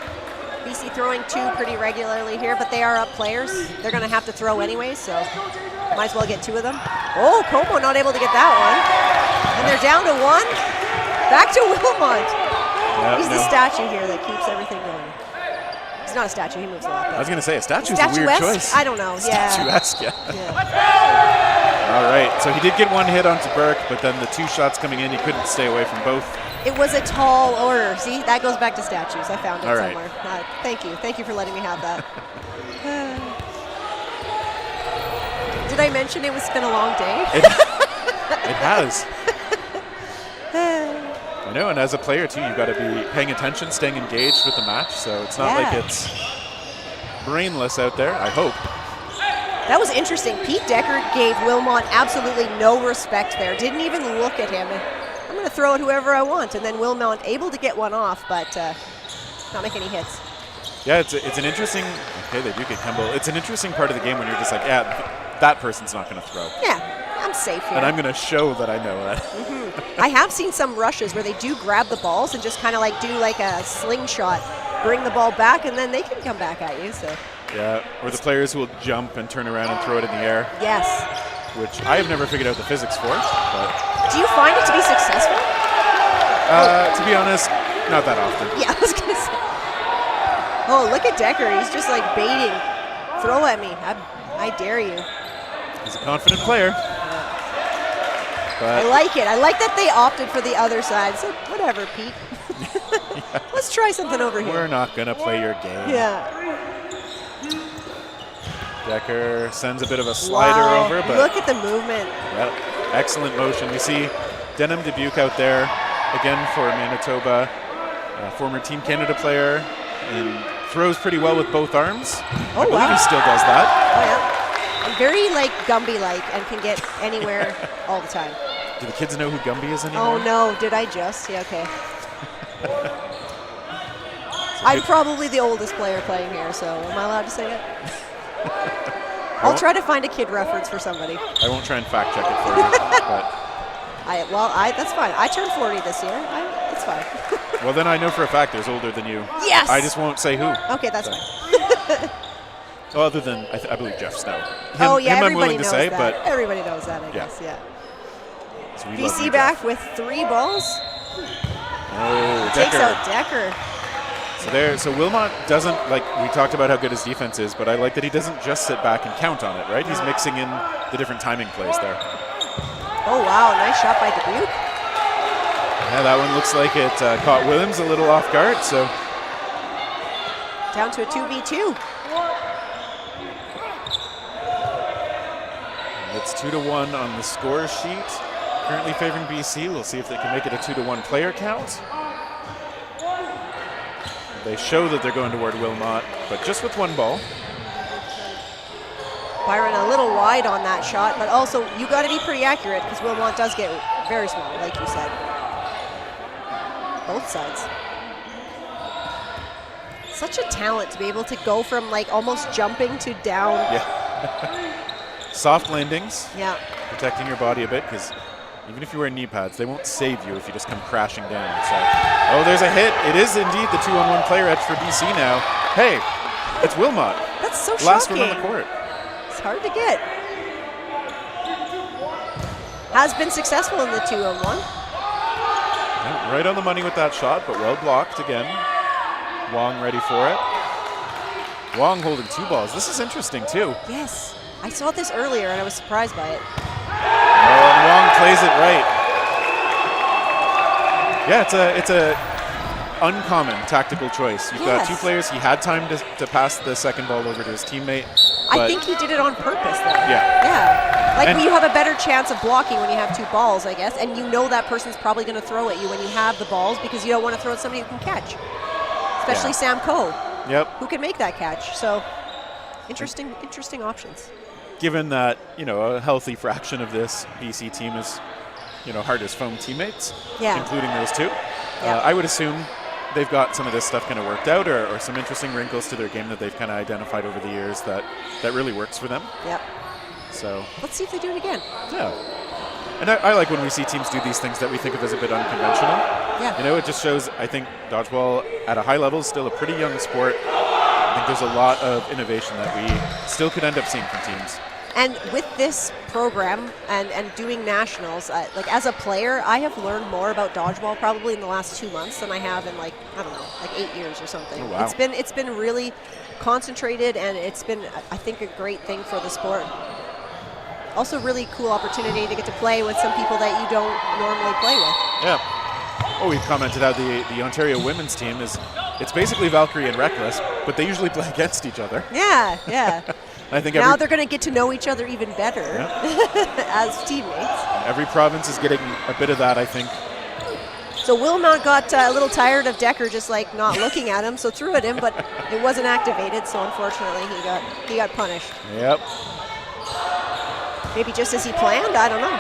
BC throwing 2 pretty regularly here, but they are up players. They're going to have to throw anyway, so might as well get 2 of them. Oh, Como not able to get that one. And they're down to 1. Back to Wilmot. He's the statue here that keeps everything going. he's not a statue. He moves a lot, though. I was going to say, a statue's a weird choice. I don't know. Yeah. Statuesque, All right, so he did get one hit onto Burke, but then the 2 shots coming in, he couldn't stay away from both. It was a tall order. See, that goes back to statues. I found it All right. somewhere. Thank you. Thank you for letting me have that. Did I mention it's been a long day? It has. I know, and as a player, too, you've got to be paying attention, staying engaged with the match, so it's not like it's brainless out there, I hope. That was interesting. Pete Decker gave Wilmot absolutely no respect there. Didn't even look at him. I'm going to throw it whoever I want. And then Wilmot able to get one off, but not make any hits. Yeah, it's an interesting. Okay, they do get Kemble. It's an interesting part of the game when you're just like, yeah, that person's not going to throw. Yeah, I'm safe here. And I'm going to show that I know that. I have seen some rushes where they do grab the balls and just kind of like do like a slingshot, bring the ball back, and then they can come back at you. So. Yeah, or the players who will jump and turn around and throw it in the air. Yes. Which I have never figured out the physics for. But do you find it to be successful? To be honest, not that often. Yeah, I was going to say. Oh, look at Decker. He's just like baiting. Throw at me. I dare you. He's a confident player. But I like it. I like that they opted for the other side. So whatever, Pete. Let's try something over here. We're not going to play your game. Yeah. Decker sends a bit of a slider over, but look at the movement. Yeah, excellent motion. We see Denham Dubuque out there again for Manitoba, former Team Canada player, and throws pretty well with both arms. Oh, I believe he still does that. Oh, yeah. I'm very like Gumby-like and can get anywhere all the time. Do the kids know who Gumby is anymore? Oh no, did I just? Yeah, okay. I'm probably the oldest player playing here, so am I allowed to say it? I'll try to find a kid reference for somebody. I won't try and fact check it for you. But That's fine. I turned 40 this year. It's fine. well, then I know for a fact there's older than you. Yes! I just won't say who. Okay, that's fine. Well, other than, I believe Jeff Snow. Him I'm everybody willing knows to say, that. but everybody knows that, I guess, yeah. So we love BC you, back Jeff. with 3 balls. Oh, Takes Decker. out Decker. So Wilmot doesn't, like, we talked about how good his defense is, but I like that he doesn't just sit back and count on it, right? He's mixing in the different timing plays there. Oh, wow, nice shot by Dubuque. Yeah, that one looks like it caught Williams a little off guard, so. Down to a 2v2. It's 2-1 on the score sheet. Currently favoring BC. We'll see if they can make it a 2-1 player count. They show that they're going toward Wilmot, but just with 1 ball. Byron a little wide on that shot, but also you got to be pretty accurate because Wilmot does get very small, like you said. Both sides. Such a talent to be able to go from like almost jumping to down. Yeah. Soft landings. Yeah. Protecting your body a bit, because even if you wear knee pads, they won't save you if you just come crashing down. So, oh, there's a hit. It is indeed the 2-on-1 player edge for BC now. Hey, it's Wilmot. That's so Last shocking. one on the court. It's hard to get. Has been successful in the 2-on-1. Yeah, right on the money with that shot, but well blocked again. Wong ready for it. Wong holding 2 balls. This is interesting too. Yes. I saw this earlier and I was surprised by it. Oh, and Wong plays it right. Yeah, it's a uncommon tactical choice. You've got 2 players. He had time to pass the second ball over to his teammate. I think he did it on purpose, though. Yeah. Yeah. Like, you have a better chance of blocking when you have 2 balls, I guess, and you know that person's probably going to throw at you when you have the balls because you don't want to throw at somebody who can catch, especially Sam Coe. Yep. Who can make that catch. So, interesting options. Given that, a healthy fraction of this BC team is, hardest foam teammates, including those 2, I would assume they've got some of this stuff kind of worked out or some interesting wrinkles to their game that they've kind of identified over the years that really works for them. Yep. So let's see if they do it again. Yeah. And I like when we see teams do these things that we think of as a bit unconventional. Yeah. It just shows, I think, dodgeball at a high level is still a pretty young sport. I think there's a lot of innovation that we still could end up seeing from teams. And with this program and doing nationals, like as a player, I have learned more about dodgeball probably in the last 2 months than I have in like, I don't know, like 8 years or something. Oh, wow. It's been really concentrated, and it's been, I think, a great thing for the sport. Also really cool opportunity to get to play with some people that you don't normally play with. Yeah. Oh, we've commented how the Ontario women's team it's basically Valkyrie and Reckless, but they usually play against each other. Yeah, yeah. I think now they're going to get to know each other even better as teammates. Every province is getting a bit of that, I think. So Wilmot got a little tired of Decker just like not looking at him, so threw at him, but it wasn't activated, so unfortunately he got punished. Yep. Maybe just as he planned, I don't know.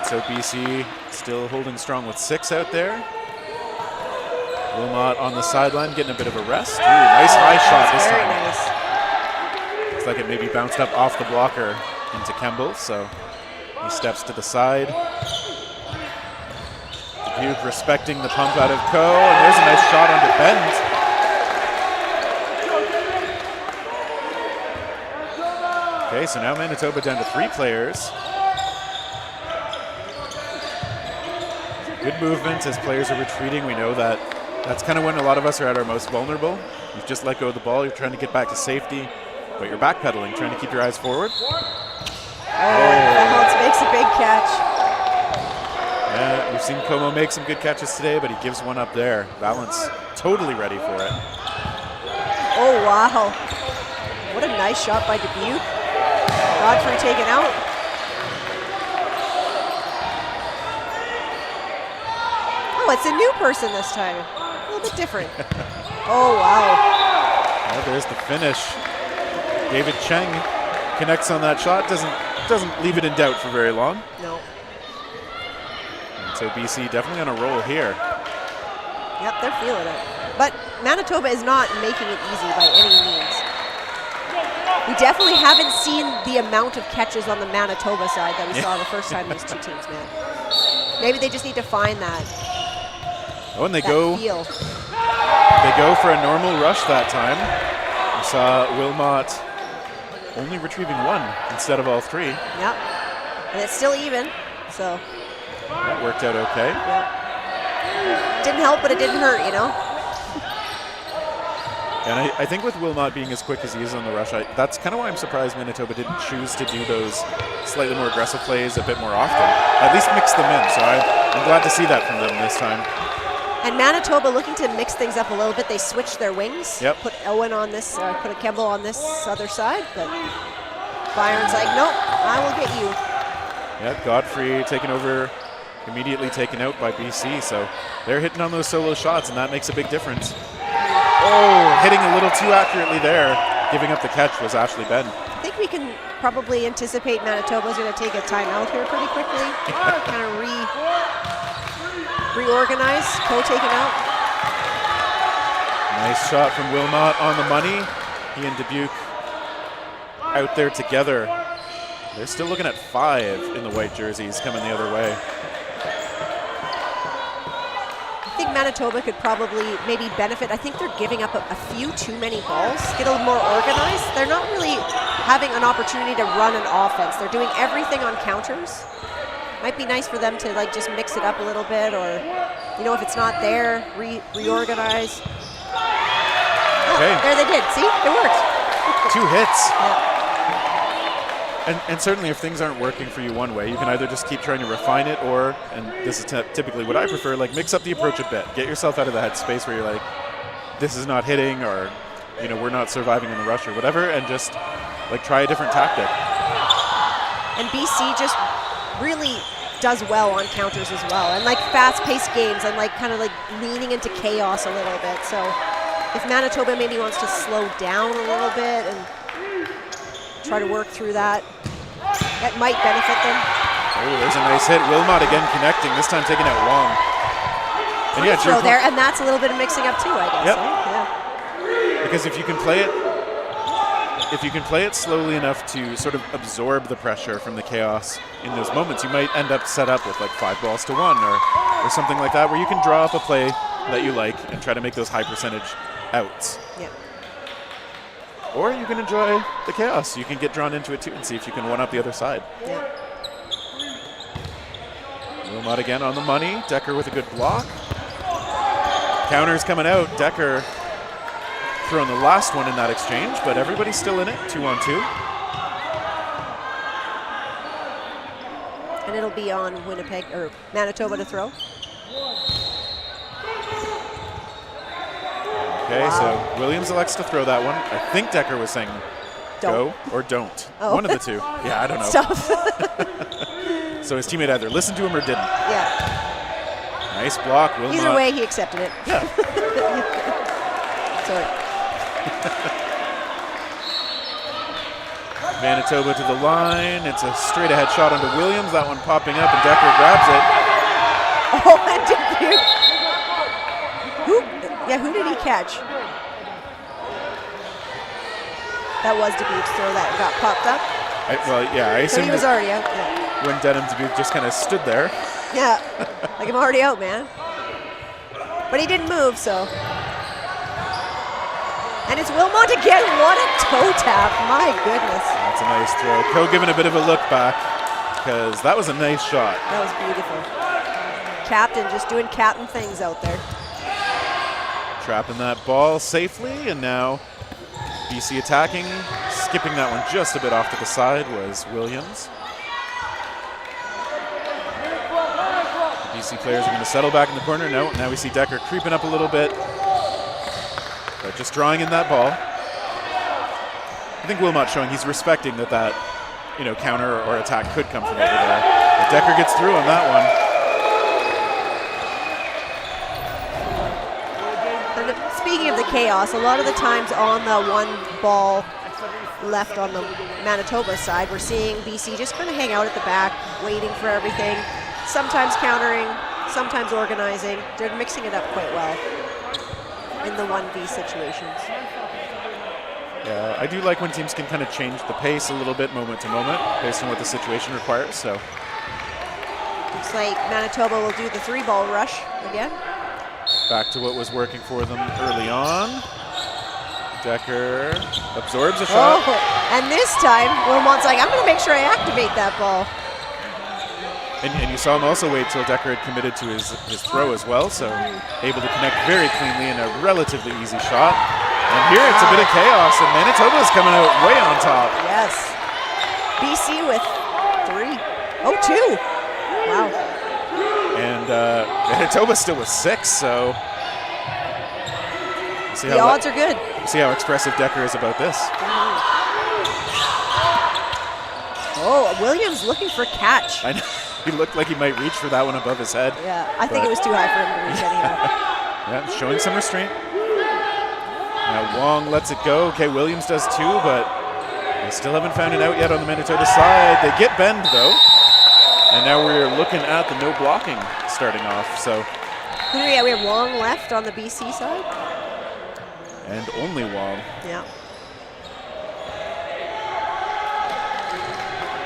So BC still holding strong with 6 out there. Wilmot on the sideline getting a bit of a rest. Ooh, nice high shot this Very time. nice. Looks like it maybe bounced up off the blocker into Kemble, so he steps to the side. Dubuque respecting the pump out of Coe, and there's a nice shot onto Bend. Okay, so now Manitoba down to 3 players. Good movement as players are retreating. We know that's kind of when a lot of us are at our most vulnerable. You've just let go of the ball, you're trying to get back to safety, but you're backpedaling, trying to keep your eyes forward. Reynolds makes a big catch. Yeah, we've seen Como make some good catches today, but he gives one up there. Valence totally ready for it. Oh, wow. What a nice shot by Dubuque. Godfrey taken out. Oh, it's a new person this time. A little bit different. Oh, wow. Well, there's the finish. David Cheng connects on that shot. Doesn't leave it in doubt for very long. No. And so BC definitely on a roll here. Yep, they're feeling it. But Manitoba is not making it easy by any means. We definitely haven't seen the amount of catches on the Manitoba side that we saw the first time these two teams met. Maybe they just need to find that. Oh, and they that go feel. They go for a normal rush that time. We saw Wilmot only retrieving 1 instead of all 3. Yep. And it's still even, so. That worked out okay. Yep. Didn't help, but it didn't hurt, you know? And I think with Wilmot being as quick as he is on the rush, that's kind of why I'm surprised Manitoba didn't choose to do those slightly more aggressive plays a bit more often. At least mix them in, so I'm glad to see that from them this time. And Manitoba looking to mix things up a little bit. They switched their wings. Yep. Put Owen on this, put a Kemble on this other side, but Byron's like, nope, I will get you. Yeah, Godfrey taken over, immediately taken out by BC, so they're hitting on those solo shots, and that makes a big difference. Oh, hitting a little too accurately there. Giving up the catch was Ashley Benn. I think we can probably anticipate Manitoba's going to take a timeout here pretty quickly. Kind of reorganize. Coe taken out. Nice shot from Wilmot on the money. He and Dubuque out there together. They're still looking at 5 in the white jerseys coming the other way. I think Manitoba could probably maybe benefit. I think they're giving up a few too many balls. Get a little more organized. They're not really having an opportunity to run an offense. They're doing everything on counters. Might be nice for them to like just mix it up a little bit, or you know, if it's not there, reorganize. Okay. Oh, there they did. See, it worked. 2 hits. Yeah. And certainly if things aren't working for you one way, you can either just keep trying to refine it, or, and this is typically what I prefer, like mix up the approach a bit. Get yourself out of the headspace where you're like, this is not hitting, or you know, we're not surviving in the rush or whatever, and just like try a different tactic. And BC just really does well on counters as well, and like fast-paced games, and like kind of like leaning into chaos a little bit. So if Manitoba maybe wants to slow down a little bit and try to work through that, that might benefit them. Oh, there's a nice hit. Wilmot again connecting, this time taking out Wong. And yeah, Throw there, and that's a little bit of mixing up too, I guess. Yep. Right? Yeah. Because if you can play it slowly enough to sort of absorb the pressure from the chaos in those moments, you might end up set up with like 5 balls to 1 or something like that, where you can draw up a play that you like and try to make those high percentage outs. Yeah. or you can enjoy the chaos. You can get drawn into it too and see if you can one up the other side. Yeah. Wilmot again on the money. Decker with a good block. Counters coming out. Decker throwing the last one in that exchange, but everybody's still in it. 2-on-2. And it'll be on Winnipeg or Manitoba to throw. Okay, so Williams elects to throw that one. I think Decker was saying Don't. go or don't. Oh. One of the two. Yeah, I don't know. Stuff. So his teammate either listened to him or didn't. Yeah. Nice block, Wilmot. Either way, he accepted it. Yeah. Sorry. Manitoba to the line. It's a straight ahead shot onto Williams. That one popping up and Decker grabs it. Oh, and Dubuque. Who did he catch? That was Dubuque's throw that got popped up. I So assume he was already out. Yeah. when Denham Dubuque just kind of stood there. Yeah. Like, I'm already out, man. But he didn't move, so. And it's Wilmot again. What a toe tap. My goodness. That's a nice throw. Co giving a bit of a look back because that was a nice shot. That was beautiful. Captain just doing captain things out there. Trapping that ball safely, and now BC attacking. Skipping that one just a bit off to the side was Williams. The BC players are going to settle back in the corner. No, now we see Decker creeping up a little bit, but just drawing in that ball. I think Wilmot showing he's respecting that counter or attack could come from over there. But Decker gets through on that one. Speaking of the chaos, a lot of the times on the one ball left on the Manitoba side, we're seeing BC just kind of hang out at the back, waiting for everything, sometimes countering, sometimes organizing. They're mixing it up quite well in the 1v situations. Yeah, I do like when teams can kind of change the pace a little bit moment to moment based on what the situation requires. So Looks like Manitoba will do the 3-ball rush again. back to what was working for them early on. Decker absorbs a shot. Oh, and this time, Wilmot's like, I'm going to make sure I activate that ball. And you saw him also wait till Decker had committed to his throw as well, so able to connect very cleanly in a relatively easy shot. And here it's a bit of chaos, and Manitoba's coming out way on top. Yes. BC with 3. Oh, 2. Wow. And Manitoba still with 6, so see The odds are good. See how expressive Decker is about this. Oh, Williams looking for catch. I know. He looked like he might reach for that one above his head. Yeah, I think it was too high for him to reach anyhow. Yeah, showing some restraint. Now Wong lets it go. Okay, Williams does too, but they still haven't found it out yet on the Manitoba side. They get bend though. And now we're looking at the no blocking starting off. So Who do we have? We have Wong left on the BC side. and only Wong. Yeah.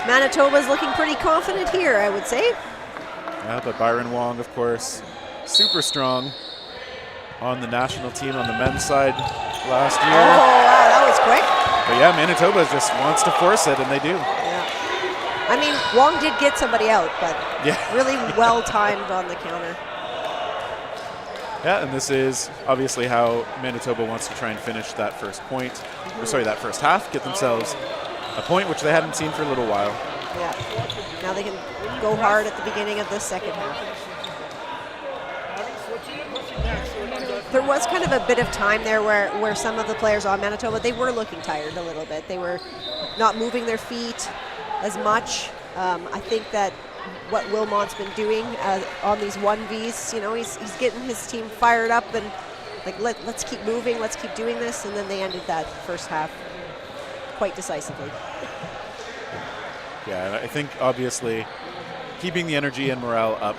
Manitoba's looking pretty confident here, I would say. Yeah, but Byron Wong, of course, super strong on the national team on the men's side last Oh, year. wow, that was quick. But yeah, Manitoba just wants to force it, and they do. Yeah. I mean, Wong did get somebody out, but Yeah. really well timed on the counter. Yeah, and this is obviously how Manitoba wants to try and finish that first point, or sorry, that first half, get themselves a point which they hadn't seen for a little while. Yeah. Now they can go hard at the beginning of the second half. There was kind of a bit of time there where some of the players on Manitoba, they were looking tired a little bit. They were not moving their feet as much. I think that what Wilmot's been doing on these 1Vs, he's getting his team fired up and like, let's keep moving, let's keep doing this, and then they ended that first half quite decisively. Yeah, and I think obviously keeping the energy and morale up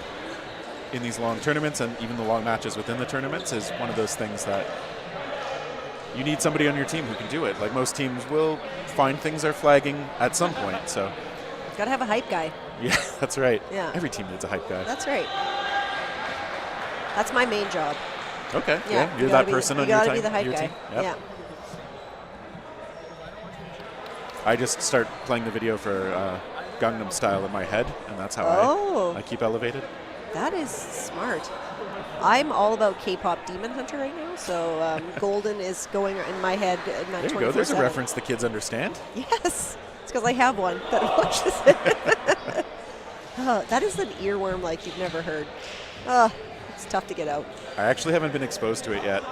in these long tournaments and even the long matches within the tournaments is one of those things that you need somebody on your team who can do it. Like most teams will find things are flagging at some point, so. Got to have a hype guy. Yeah, that's right. Yeah. Every team needs a hype guy. That's right. That's my main job. Okay, Yeah, yeah, you're that person on you your gotta team. be the hype guy. Yep. Yeah. I just start playing the video for Gangnam Style in my head, and that's how I keep elevated. That is smart. I'm all about K-pop Demon Hunter right now, so Golden is going in my head. There you go. There's a reference the kids understand. Yes, it's because I have one that watches it. Oh, that is an earworm like you've never heard. It's tough to get out. I actually haven't been exposed to it yet.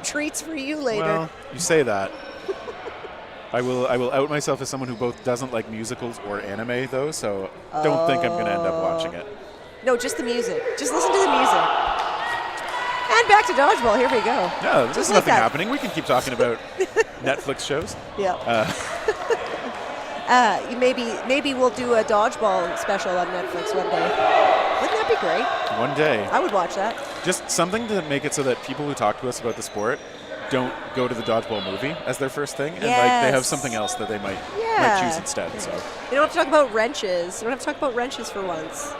Treats for you later. Well, you say that. I will out myself as someone who both doesn't like musicals or anime, though, so don't think I'm going to end up watching it. No, just the music. Just listen to the music. And back to Dodgeball. Here we go. No, there's nothing happening. We can keep talking about Netflix shows. Yeah. Maybe we'll do a Dodgeball special on Netflix one day. Wouldn't that be great? One day. I would watch that. Just something to make it so that people who talk to us about the sport don't go to the Dodgeball movie as their first thing, and like they have something else that they might choose instead. So you don't have to talk about wrenches. You don't have to talk about wrenches for once.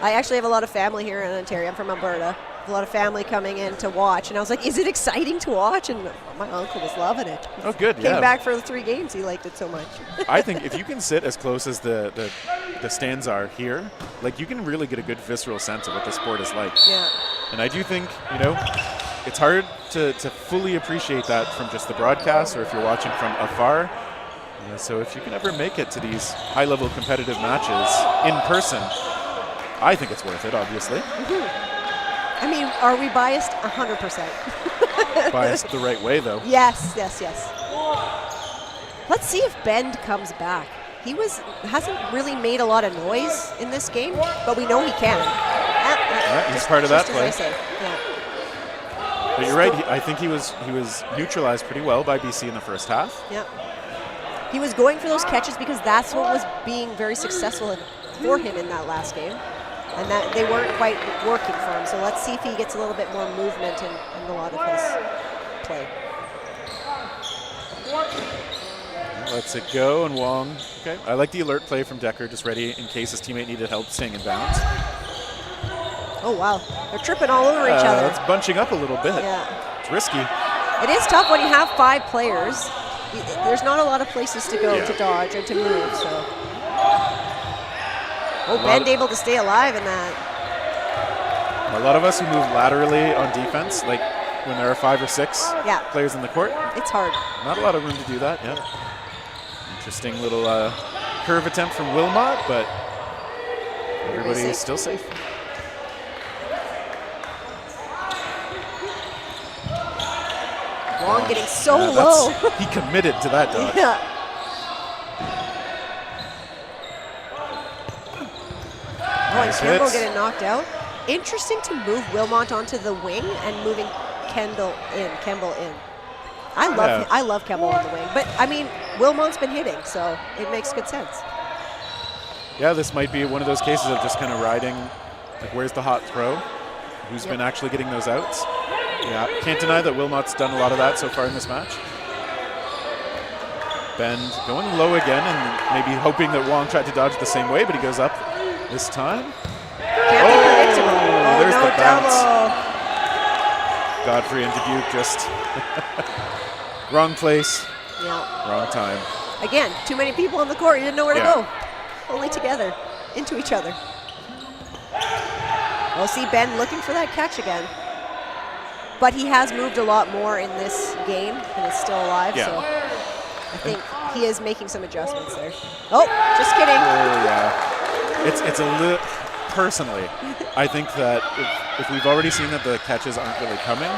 I actually have a lot of family here in Ontario. I'm from Alberta. A lot of family coming in to watch, and I was like, "Is it exciting to watch?" And my uncle was loving it. Oh, good. Came back for the 3 games. He liked it so much. I think if you can sit as close as the stands are here, like you can really get a good visceral sense of what the sport is like. Yeah. And I do think, it's hard to fully appreciate that from just the broadcast or if you're watching from afar. So if you can ever make it to these high-level competitive matches in person, I think it's worth it, obviously. I mean, are we biased? 100%. Biased the right way, though. Yes. Let's see if Bend comes back. He hasn't really made a lot of noise in this game, but we know he can. He's part of that play. Yeah. But you're right. I think he was neutralized pretty well by BC in the first half. Yeah. He was going for those catches because that's what was being very successful for him in that last game. And that they weren't quite working for him. So let's see if he gets a little bit more movement in a lot of his play. Lets it go, and Wong. Okay, I like the alert play from Decker, just ready in case his teammate needed help staying in bounds. Oh, wow. They're tripping all over each other. It's bunching up a little bit. Yeah. It's risky. It is tough when you have 5 players. There's not a lot of places to go to dodge or to move, so. Bend able to stay alive in that. A lot of us who move laterally on defense, like when there are 5 or 6 players in the court. It's hard. Not a lot of room to do that, Interesting little curve attempt from Wilmot, but everybody is still safe. Wong getting so low. He committed to that dodge. Yeah. And Campbell getting knocked out. Interesting to move Wilmot onto the wing and moving Campbell in. I love Campbell on the wing, but I mean Wilmot's been hitting, so it makes good sense. Yeah, this might be one of those cases of just kind of riding, like where's the hot throw? Who's been actually getting those outs? Yeah, can't deny that Wilmot's done a lot of that so far in this match. Bend going low again and maybe hoping that Wong tried to dodge the same way, but he goes up this time. Can't be predictable. There's no the bounce. double. Godfrey and Dubuque just wrong place, wrong time. Again, too many people on the court. You didn't know where to go. Only together, into each other. We'll see Ben looking for that catch again. But he has moved a lot more in this game and is still alive, so I think he is making some adjustments there. Oh, just kidding. Oh, yeah. It's a little, personally, I think that if we've already seen that the catches aren't really coming,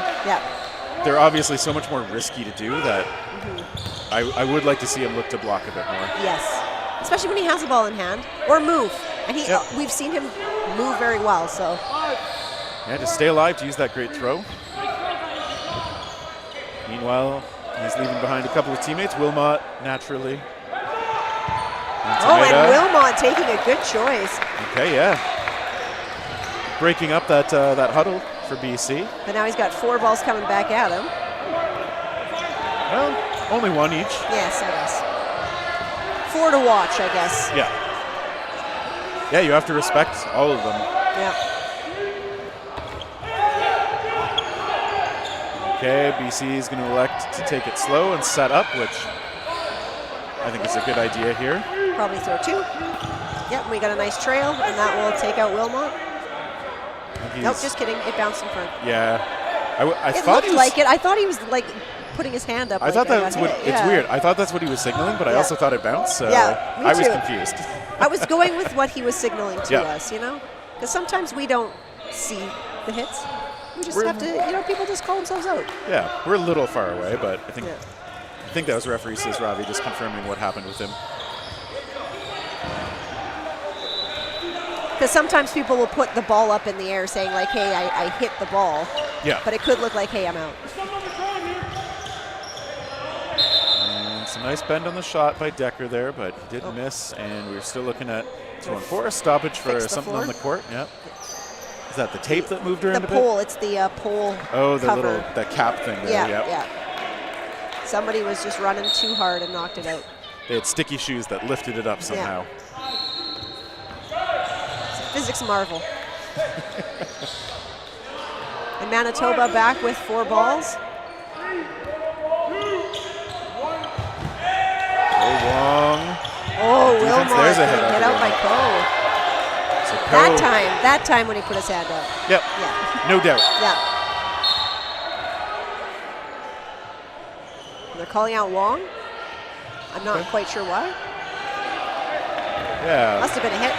they're obviously so much more risky to do that I would like to see him look to block a bit more. Yes, especially when he has the ball in hand, or move. And we've seen him move very well, so. Yeah, just stay alive to use that great throw. Meanwhile, he's leaving behind a couple of teammates. Wilmot, naturally. And Wilmot taking a good choice. Okay, breaking up that huddle for BC. But now he's got 4 balls coming back at him. Well, only 1 each. Yes, I guess. 4 to watch, I guess. Yeah, you have to respect all of them. Yeah. Okay, BC is going to elect to take it slow and set up, which I think is a good idea here. Probably throw 2. Yep, we got a nice trail, and that will take out Wilmot. Nope, just kidding. It bounced in front. Yeah. I It thought looked like it. I thought he was like putting his hand up. I like thought I that's got what, hit. it's Yeah. weird. I thought that's what he was signaling, but I Yeah. also thought it bounced, so Yeah, me I was too. confused. I was going with what he was signaling to Yeah. us, you know? Because sometimes we don't see the hits. We just We're- have to, you know, people just call themselves out. Yeah, we're a little far away, but I think Yeah. that was referee says Ravi just confirming what happened with him. Because sometimes people will put the ball up in the air saying like, hey, I hit the ball. Yeah. But it could look like, hey, I'm out. And some nice bend on the shot by Decker there, but he did miss, and we're still looking at 2-on-4, a stoppage for Fix the something floor. on the court. Yep. Is that the tape that moved around The a bit? pole, it's the pole Oh, the cover. the cap thing there. Yeah, Yep. yeah. Somebody was just running too hard and knocked it out. They had sticky shoes that lifted it up somehow. It's a physics marvel. And Manitoba back with 4 balls. Oh, Wong. Oh, Defense, Wilmot there's a getting hit hit out out by Coe. So Coe- That time when he put his hand up. Yep. Yeah, No doubt. yeah. And they're calling out Wong. I'm not quite sure why. Yeah. Must have been a hit.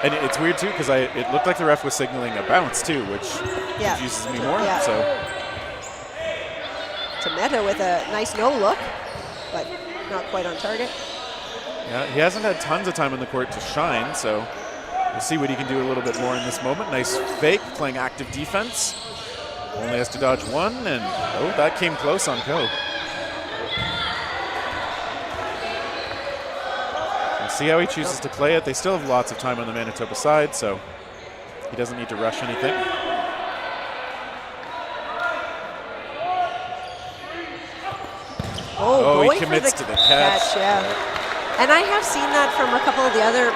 And it's weird too because it looked like the ref was signaling a bounce too, which Yeah. confuses me more. Yeah. So Tometa with a nice no look, but not quite on target. yeah, he hasn't had tons of time on the court to shine, so we'll see what he can do a little bit more in this moment. Nice fake, playing active defense. Only has to dodge 1, and oh, that came close on Coe. We'll see how he chooses to play it. They still have lots of time on the Manitoba side, so he doesn't need to rush anything. Oh, he going commits for to the catch. Yeah. And I have seen that from a couple of the other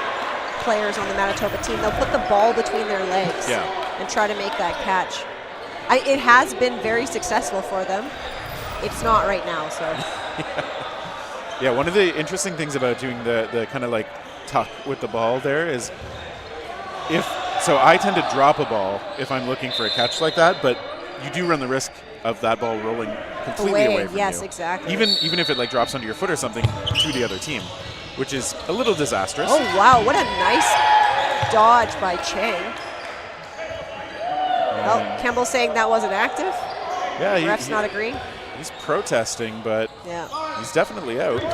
players on the Manitoba team. They'll put the ball between their legs Yeah. and try to make that catch. It has been very successful for them. It's not right now, so. Yeah, one of the interesting things about doing the kind of like tuck with the ball there is so I tend to drop a ball if I'm looking for a catch like that, but you do run the risk of that ball rolling completely away from you. Yes, exactly. Even if it like drops under your foot or something to the other team, which is a little disastrous. Oh, wow, what a nice dodge by Chang. Oh, Campbell saying that wasn't active. Yeah, Ref's not agreeing. he's protesting, but Yeah. he's definitely out. We'll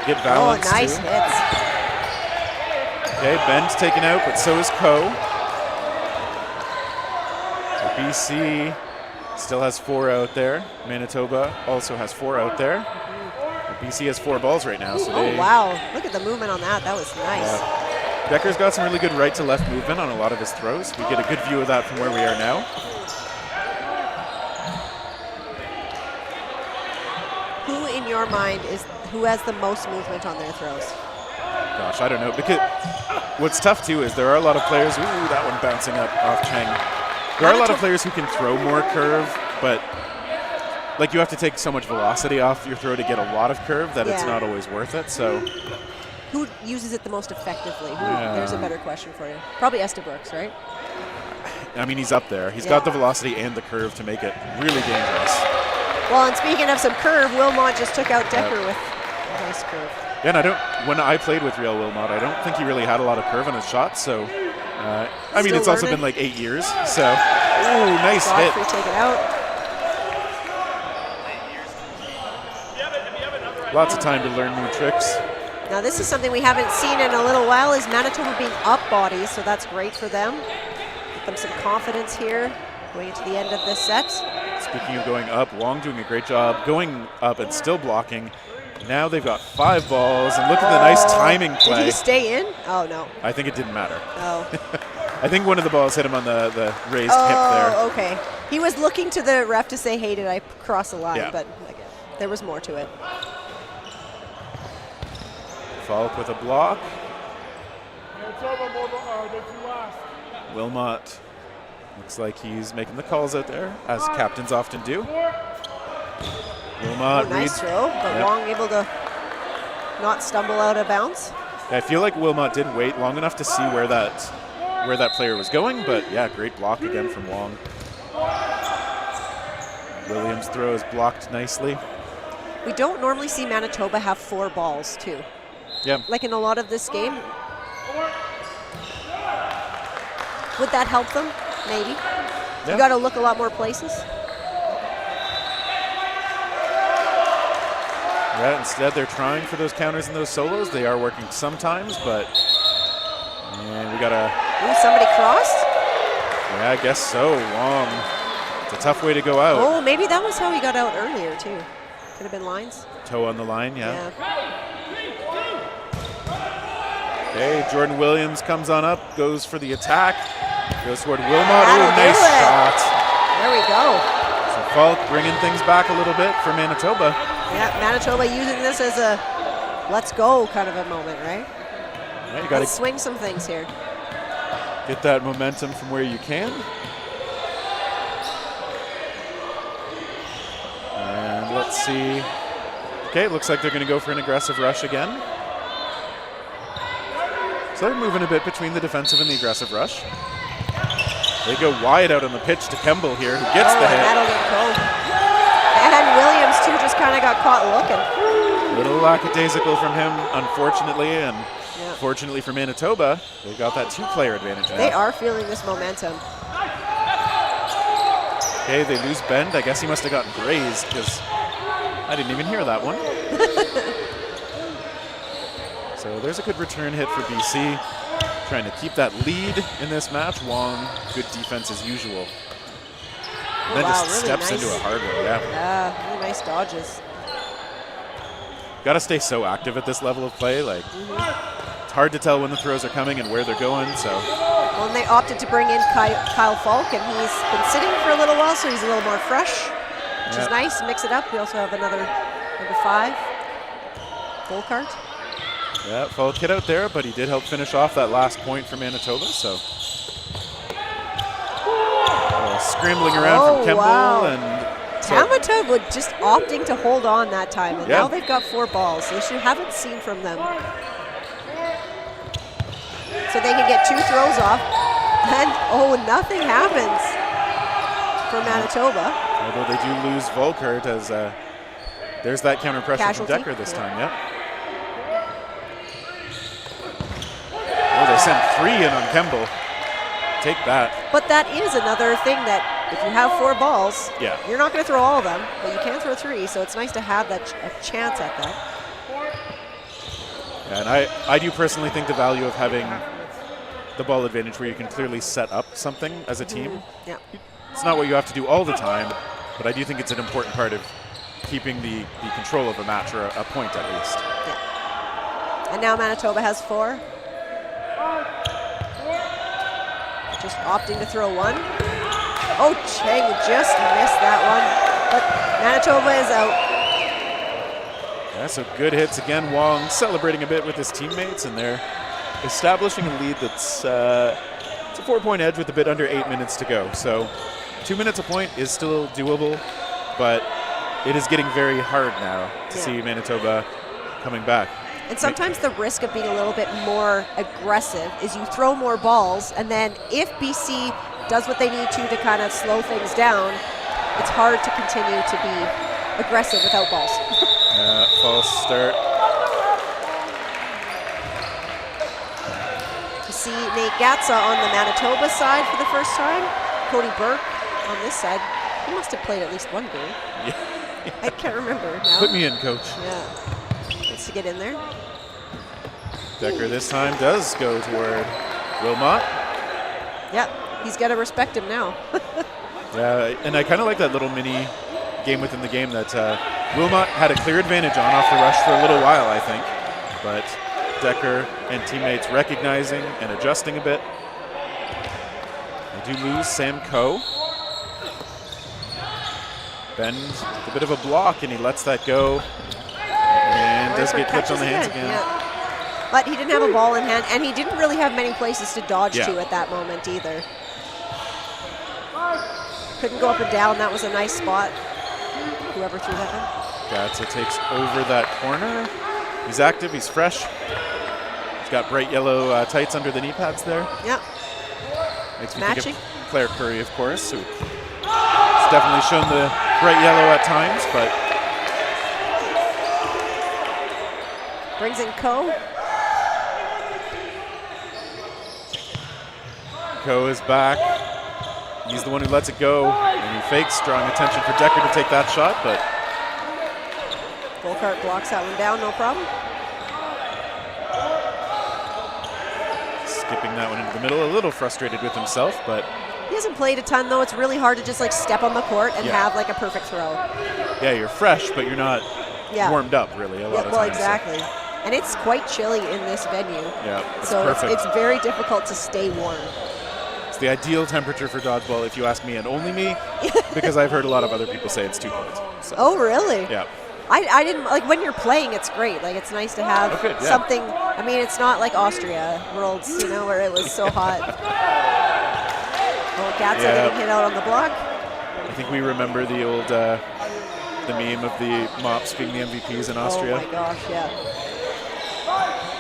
get Oh, balance nice too. hits. Okay, Ben's taken out, but so is Coe. So BC still has 4 out there. Manitoba also has 4 out there. BC has 4 balls right now. So Oh, wow. Look at the movement on that. That was nice. Decker's got some really good right to left movement on a lot of his throws. We get a good view of that from where we are now. Who in your mind who has the most movement on their throws? Gosh, I don't know. Because what's tough too is there are a lot of players. Ooh, that one bouncing up off Chang. There are a lot of players who can throw more curve, but like you have to take so much velocity off your throw to get a lot of curve that it's Yeah. not always worth it. So Who uses it the most effectively? Yeah. There's a better question for you. Probably Estabrooks, right? I mean, he's up there. He's Yeah. got the velocity and the curve to make it really dangerous. Well, and speaking of some curve, Wilmot just took out Decker with a nice curve. Yeah, and when I played with Real Wilmot, I don't think he really had a lot of curve on his shots. So, I mean, Still it's also learning. been like 8 years. So, ooh, nice hit. Godfrey take it out. Lots of time to learn new tricks. Now this is something we haven't seen in a little while, is Manitoba being up bodies, so that's great for them. Give them some confidence here going into the end of this set. Speaking of going up, Wong doing a great job going up and still blocking. Now they've got 5 balls, and look at the nice timing Did play. he stay in? Oh, no. I think it didn't matter. Oh. I think one of the balls hit him on the raised hip there. Oh, okay. He was looking to the ref to say, hey, did I cross the line? Yeah. But again, there was more to it. Follow up with a block. Wilmot Looks like he's making the calls out there, as captains often do. Wilmot Nice reads. throw, but Yep. Wong able to not stumble out of bounds. I feel like Wilmot did wait long enough to see where that player was going, but yeah, great block again from Wong. Williams' throw is blocked nicely. We don't normally see Manitoba have 4 balls, too. Yeah. Like in a lot of this game. Would that help them? Maybe. Yeah. You got to look a lot more places. Yeah, instead they're trying for those counters and those solos. They are working sometimes, but and we got a. Ooh, somebody crossed? Yeah, I guess so. Wong. It's a tough way to go out. Oh, maybe that was how he got out earlier, too. Could have been lines. Toe on the line, yeah. Yeah. Okay, Jordan Williams comes on up, goes for the attack. Goes toward Wilmot. That'll Ooh, do nice it. shot. There we go. So Falk bringing things back a little bit for Manitoba. Yeah, Manitoba using this as a let's go kind of a moment, right? Yeah, you got Let's to swing some things here. get that momentum from where you can. And let's see. Okay, it looks like they're going to go for an aggressive rush again. So they're moving a bit between the defensive and the aggressive rush. They go wide out on the pitch to Kemble here, who gets the and hit. that'll get cold. And Williams, too, just kind of got caught looking. A little lackadaisical from him, unfortunately, and Yeah. fortunately for Manitoba, they got that 2-player advantage now. They are feeling this momentum. Okay, they lose Bend. I guess he must have gotten grazed because I didn't even hear that one. So there's a good return hit for BC. Trying to keep that lead in this match. Wong, good defense as usual. And then Wow, just really steps nice. into a hard one, yeah. Yeah, really nice dodges. Got to stay so active at this level of play. Like, it's hard to tell when the throws are coming and where they're going, so. Well, and they opted to bring in Kyle Falk, and he's been sitting for a little while, so he's a little more fresh, which is nice. Mix it up. We also have another number 5, Volkart. Yeah, Falk hit out there, but he did help finish off that last point for Manitoba, so. Scrambling around from Kemble wow. and so, Manitoba just opting to hold on that time, and Yeah. now they've got 4 balls. They haven't seen from them. So they can get 2 throws off, and nothing happens for Manitoba. although they do lose Volkart as there's that counter pressure Casualty. from Decker this time, yeah. Oh, they sent 3 in on Kemble. Take that. But that is another thing that if you have 4 balls, Yeah. you're not going to throw all of them, but you can throw 3, so it's nice to have that a chance at that. And I do personally think the value of having the ball advantage where you can clearly set up something as a team. Yeah. It's not what you have to do all the time, but I do think it's an important part of keeping the control of a match, or a point at least. And now Manitoba has 4. Just opting to throw 1. Oh, Cheng just missed that one, but Manitoba is out. Yeah, so good hits again. Wong celebrating a bit with his teammates, and they're establishing a lead that's it's a 4-point edge with a bit under 8 minutes to go. So 2 minutes a point is still doable, but it is getting very hard now to see Manitoba coming back. And sometimes the risk of being a little bit more aggressive is you throw more balls, and then if BC does what they need to kind of slow things down, it's hard to continue to be aggressive without balls. False start. To see Nate Gatza on the Manitoba side for the first time, Cody Burke on this side. He must have played at least one game. Yeah. I can't remember now. Put me in, coach. Yeah. Gets to get in there. Decker this time does go toward Wilmot. Yep. He's got to respect him now. Yeah, and I kind of like that little mini game within the game that Wilmot had a clear advantage on off the rush for a little while, I think. But Decker and teammates recognizing and adjusting a bit. They do lose Sam Coe. Bend, a bit of a block, and he lets that go. And does get clipped on the hands again. Yeah. But he didn't have a ball in hand, and he didn't really have many places to dodge Yeah. to at that moment either. Couldn't go up and down. That was a nice spot. Whoever threw that in. Gatsa takes over that corner. He's active, he's fresh. He's got bright yellow tights under the knee pads there. Yeah. Makes me Matching. think of Claire Curry, of course, who has definitely shown the bright yellow at times, but Brings in Ko. Ko is back. He's the one who lets it go, and he fakes, drawing attention for Decker to take that shot, but Volkart blocks that one down, no problem. skipping that one into the middle, a little frustrated with himself, but He hasn't played a ton, though. It's really hard to just like step on the court and Yeah. have like a perfect throw. yeah, you're fresh, but you're not Yeah. warmed up really a lot of Well, times. so- exactly. And it's quite chilly in this venue. Yeah, it's So perfect. it's very difficult to stay warm. It's the ideal temperature for dodgeball, if you ask me, and only me, because I've heard a lot of other people say it's too cold. So, Oh, really? yeah. I didn't like when you're playing. It's great. Like it's nice to have Okay, yeah. something. I mean, it's not like Austria Worlds, you know, where it was so hot. Oh, Gatsa Yeah. getting hit out on the block. I think we remember the old the meme of the mops being the MVPs in Austria. Oh my gosh, yeah.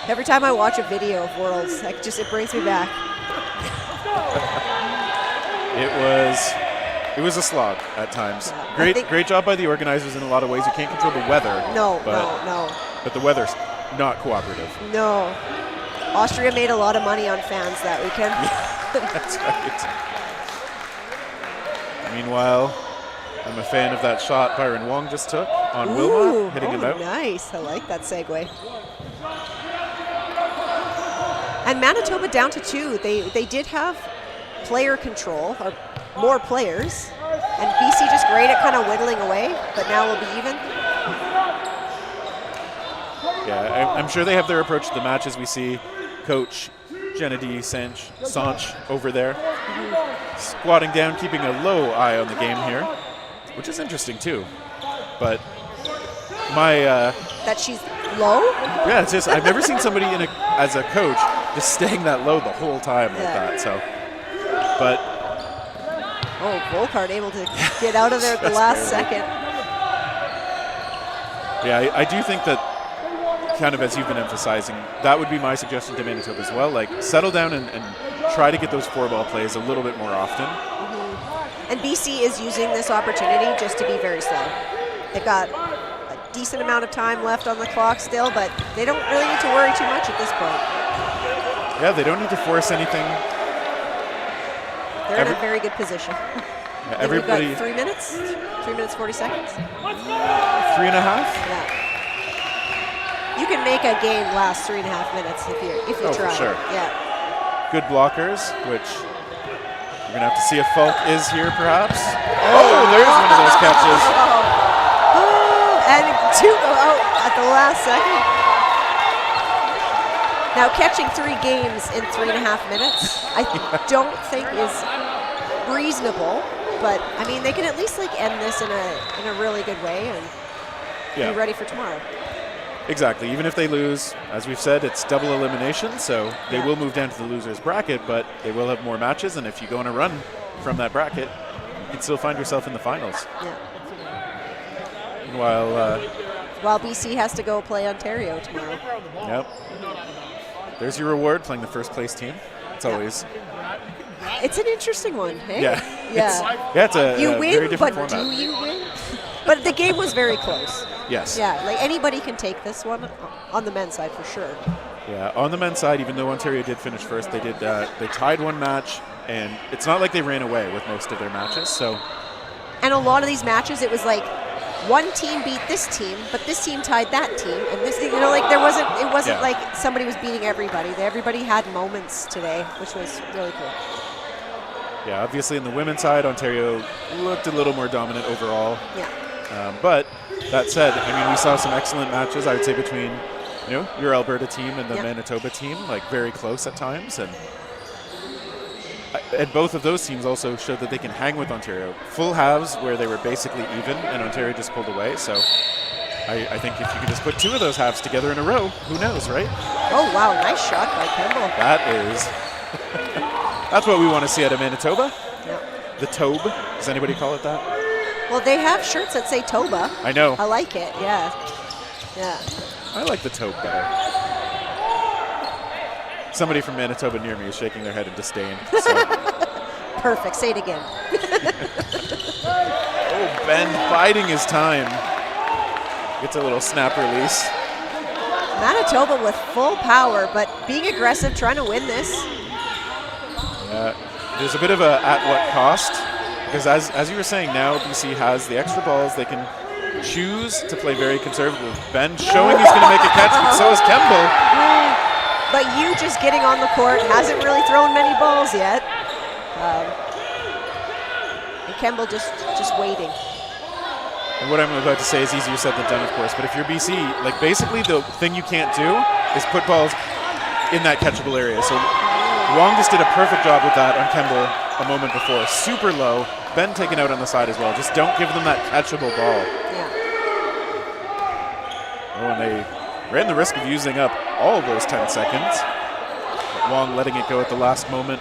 Every time I watch a video of Worlds, like it brings me back. It was a slog at times. Yeah, I Great think- great job by the organizers in a lot of ways. You can't control the weather. No, but, But the weather's not cooperative. no. Austria made a lot of money on fans that weekend. That's right. Meanwhile, I'm a fan of that shot Byron Wong just took on Ooh, Wilmot, hitting him out. Nice. I like that segue. And Manitoba down to 2. They did have player control, or more players. And BC just great at kind of whittling away, but now we'll be even. Yeah, I'm sure they have their approach to the match as we see Coach Gennady Sanch over there. Squatting down, keeping a low eye on the game here, which is interesting too. But That she's low? yeah, it's just I've never seen somebody as a coach just staying that low the whole time like Yeah. that. So, but Oh, Volkart able to get out of there at the Just last barely. second. yeah, I do think that kind of as you've been emphasizing, that would be my suggestion to Manitoba as well. Like settle down and try to get those 4-ball plays a little bit more often. And BC is using this opportunity just to be very slow. They've got a decent amount of time left on the clock still, but they don't really need to worry too much at this point. Yeah, they don't need to force anything. They're in a very good position. Yeah, And we've got everybody 3 minutes? 3 minutes, 40 seconds? 3.5. Yeah. You can make a game last 3.5 minutes if you Oh, try. for sure. Yeah. Good blockers, which you're gonna have to see if Falk is here perhaps. Oh, there's one of those catches. Oh, and 2 go out at the last second. Now catching 3 games in 3.5 minutes, I don't think is reasonable. But I mean, they can at least like end this in a really good way and Yeah, be ready for tomorrow. exactly. Even if they lose, as we've said, it's double elimination, so they Yeah. will move down to the losers bracket, but they will have more matches. And if you go on a run from that bracket, you can still find yourself in the finals. Yeah. Meanwhile, While BC has to go play Ontario tomorrow. yep. There's your reward, playing the first place team. It's Yeah. always It's an interesting one, hey? yeah. Yeah. It's a You very win, different but format. do you win? But the game was very close. Yes. Yeah, like anybody can take this one on the men's side for sure. Yeah, on the men's side, even though Ontario did finish first, they tied one match, and it's not like they ran away with most of their matches. So And a lot of these matches, it was like one team beat this team, but this team tied that team, and this, you know, like it wasn't Yeah. like somebody was beating everybody. Everybody had moments today, which was really cool. yeah, obviously on the women's side, Ontario looked a little more dominant overall. Yeah. But that said, I mean, we saw some excellent matches. I would say between your Alberta team and the Yeah. Manitoba team, like very close at times, and both of those teams also showed that they can hang with Ontario. Full halves where they were basically even, and Ontario just pulled away. So I think if you could just put 2 of those halves together in a row, who knows, right? Oh wow, nice shot by Kimball. That is, that's what we want to see out of Manitoba. Yeah. the Tobe. Does anybody call it that? Well, they have shirts that say Toba. I know. I like it, yeah. Yeah. I like the Tobe better. Somebody from Manitoba near me is shaking their head in disdain. So. Perfect. Say it again. Oh, Ben biding his time. Gets a little snap release. Manitoba with full power, but being aggressive, trying to win this. There's a bit of a at what cost, because as you were saying, now BC has the extra balls. They can choose to play very conservative. Ben showing he's going to make a catch, but so is Kemble. But you just getting on the court, hasn't really thrown many balls yet. And Kemble just waiting. And what I'm about to say is easier said than done, of course, but if you're BC, like basically the thing you can't do is put balls in that catchable area. So Wong just did a perfect job with that on Kemble a moment before. Super low. Ben taken out on the side as well. Just don't give them that catchable ball. Yeah. Oh, and they ran the risk of using up all of those 10 seconds. But Wong letting it go at the last moment.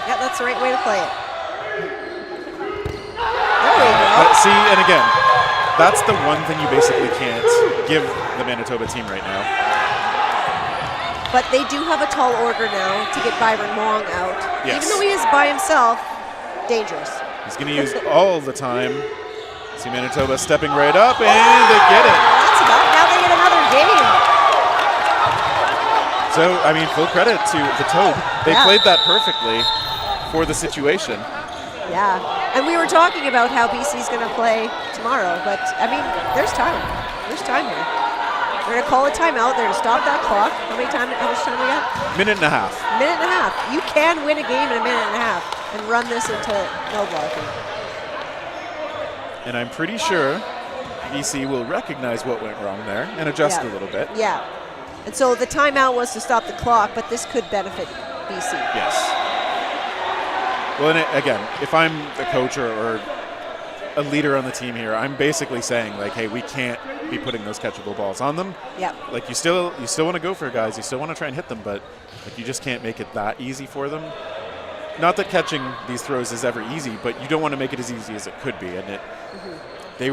Yeah, that's the right way to play it. There we go. But see, and again, that's the one thing you basically can't give the Manitoba team right now. But they do have a tall order now to get Byron Wong out. Yes. Even though he is by himself, dangerous. He's going to use all the time. See Manitoba stepping right up, and they get it. That's about now they get another game. So, I mean, full credit to the Tobe. They Yeah. played that perfectly for the situation. Yeah. And we were talking about how BC's going to play tomorrow, but, I mean, there's time. There's time here. We're going to call a timeout. They're going to stop that clock. How much time we got? Minute and a half. Minute and a half. You can win a game in a minute and a half and run this into no blocking. And I'm pretty sure BC will recognize what went wrong there and adjust Yeah. a little bit. Yeah. And so the timeout was to stop the clock, but this could benefit BC. Yes. Well, and again, if I'm a coach or a leader on the team here, I'm basically saying, like, hey, we can't be putting those catchable balls on them. Yeah. Like, you still want to go for guys. You still want to try and hit them, but like, you just can't make it that easy for them. Not that catching these throws is ever easy, but you don't want to make it as easy as it could be. And they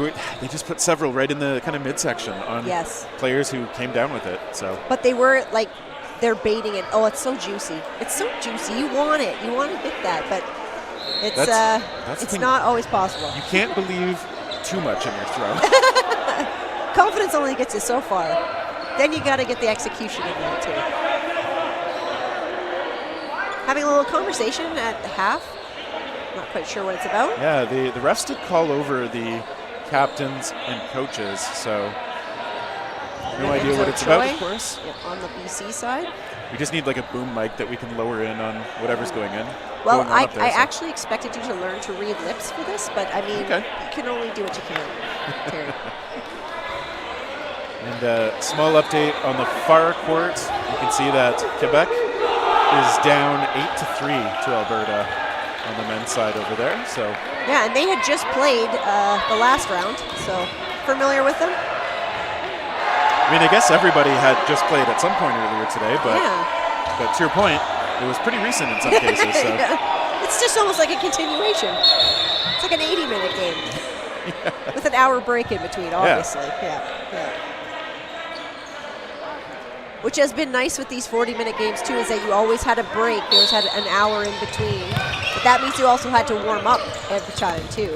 just put several right in the kind of midsection on Yes. players who came down with it. So But they were like, they're baiting it. Oh, it's so juicy. It's so juicy. You want it. You want to hit that, but it's that's the it's thing. not always possible. You can't believe too much in your throw. Confidence only gets you so far. Then you got to get the execution in there too. Having a little conversation at half. Not quite sure what it's about. Yeah, the refs did call over the captains and coaches, so no And idea so what it's about, Troy, of course. yeah, on the BC side. We just need like a boom mic that we can lower in on whatever's going in. Well, going on I up there, so. actually expected you to learn to read lips for this, but I mean, Okay. you can only do what you can, Terry. And a small update on the far court. You can see that Quebec is down 8-3 to Alberta on the men's side over there. So Yeah, and they had just played the last round, so familiar with them? I mean, I guess everybody had just played at some point earlier today, but Yeah. but to your point, it was pretty recent in some cases. So Yeah. It's just almost like a continuation. It's like an 80-minute game with an hour break in between, obviously. Yeah. Which has been nice with these 40-minute games, too, is that you always had a break. You always had an hour in between. But that means you also had to warm up every time, too.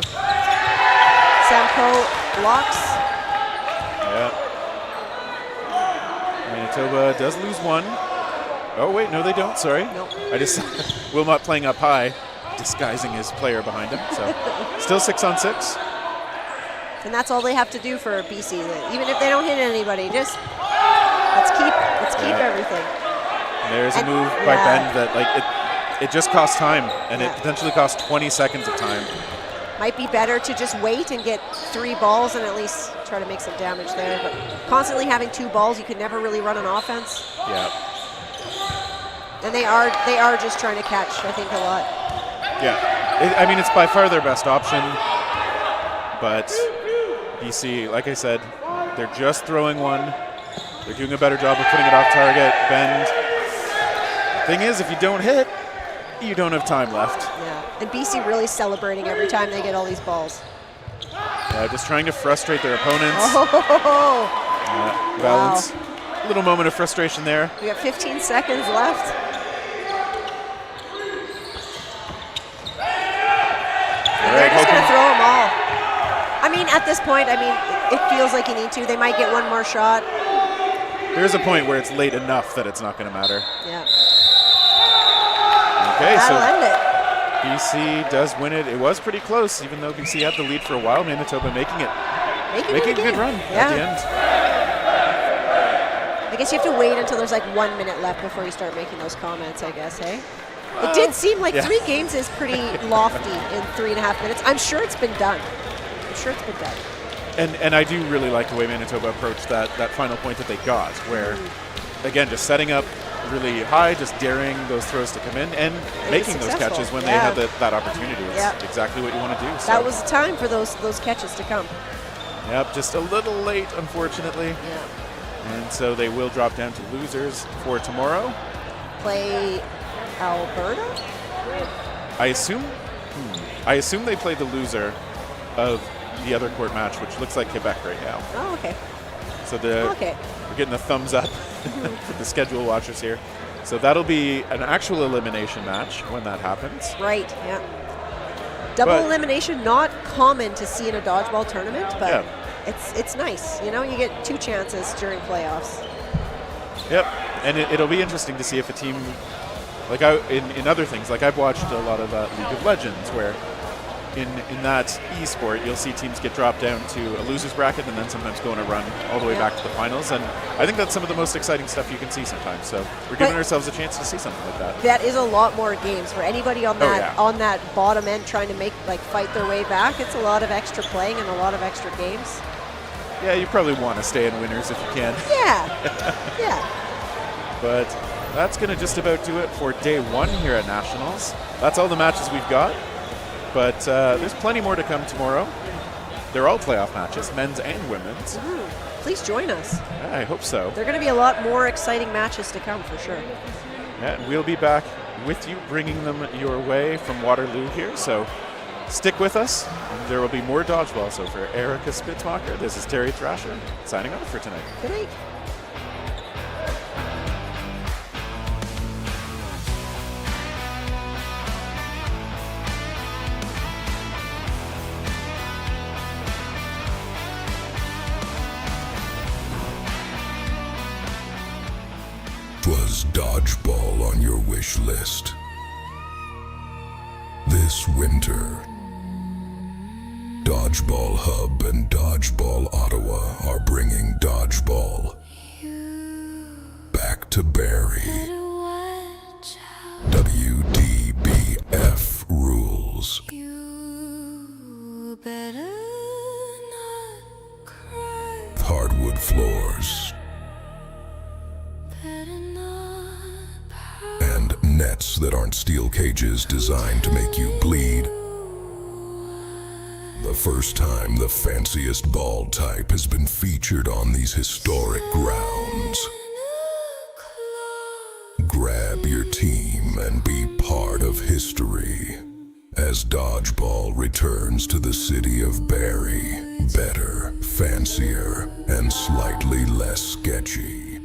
Samko blocks. yeah. Manitoba does lose one. Oh, wait, no, they don't. Sorry. Nope. I just Wilmot playing up high, disguising his player behind him. So still 6-on-6. And that's all they have to do for BC. Even if they don't hit anybody, just let's keep Yeah. everything. And there's a And- move by yeah. Ben that like it just costs time, and Yeah. it potentially costs 20 seconds of time. Might be better to just wait and get 3 balls and at least try to make some damage there. But constantly having 2 balls, you can never really run an offense. Yeah. And they are just trying to catch, I think, a lot. Yeah. I mean, it's by far their best option, but BC, like I said, they're just throwing one. They're doing a better job of putting it off target. Bend. The thing is, if you don't hit, you don't have time left. Yeah, and BC really celebrating every time they get all these balls. Yeah, just trying to frustrate their opponents. Oh, Balance. A little moment of frustration there. we got 15 seconds left. And they're just going to throw them all. I mean, at this point, it feels like you need to. They might get one more shot. There's a point where it's late enough that it's not going to matter. Yeah. Okay, That'll so end it. BC does win it. It was pretty close, even though BC had the lead for a while. Manitoba making a good run at the end. I guess you have to wait until there's like 1 minute left before you start making those comments, I guess, hey? It did seem like 3 games is pretty lofty in 3.5 minutes. I'm sure it's been done. And I do really like the way Manitoba approached that final point that they got, where, again, just setting up really high, just daring those throws to come in, and making those catches when they had that opportunity. It's exactly what you want to do. So. That was the time for those catches to come. Yep, just a little late, unfortunately. Yeah. And so they will drop down to losers for tomorrow. Play Alberta? I assume they play the loser of the other court match, which looks like Quebec right now. Oh, okay. So we're getting a thumbs up for the schedule watchers here. So that'll be an actual elimination match when that happens. Right, yeah. Double elimination, not common to see in a dodgeball tournament, but it's nice. You know, you get 2 chances during playoffs. Yep, and it'll be interesting to see if a team, like in other things, like I've watched a lot of League of Legends, where in that e-sport, you'll see teams get dropped down to a loser's bracket and then sometimes go on a run all the way back to the finals. And I think that's some of the most exciting stuff you can see sometimes. So we're giving ourselves a chance to see something like that. That is a lot more games for anybody on that on that bottom end trying to fight their way back. It's a lot of extra playing and a lot of extra games. Yeah, you probably want to stay in winners if you can. Yeah, yeah. But that's going to just about do it for day 1 here at Nationals. That's all the matches we've got. But there's plenty more to come tomorrow. They're all playoff matches, men's and women's. Please join us. Yeah, I hope so. There are going to be a lot more exciting matches to come for sure. Yeah, and we'll be back with you, bringing them your way from Waterloo here. So stick with us. And there will be more dodgeball. So for Erica Spitzmacher, this is Terry Thrasher signing off for tonight. Good night. Was Dodgeball on your wish list? This winter, Dodgeball Hub and Dodgeball Ottawa are bringing Dodgeball back to Barrie. WDBF rules. Hardwood floors and nets that aren't steel cages designed to make you bleed. The first time the fanciest ball type has been featured on these historic grounds. Grab your team and be part of history as Dodgeball returns to the city of Barrie, better, fancier, and slightly less sketchy.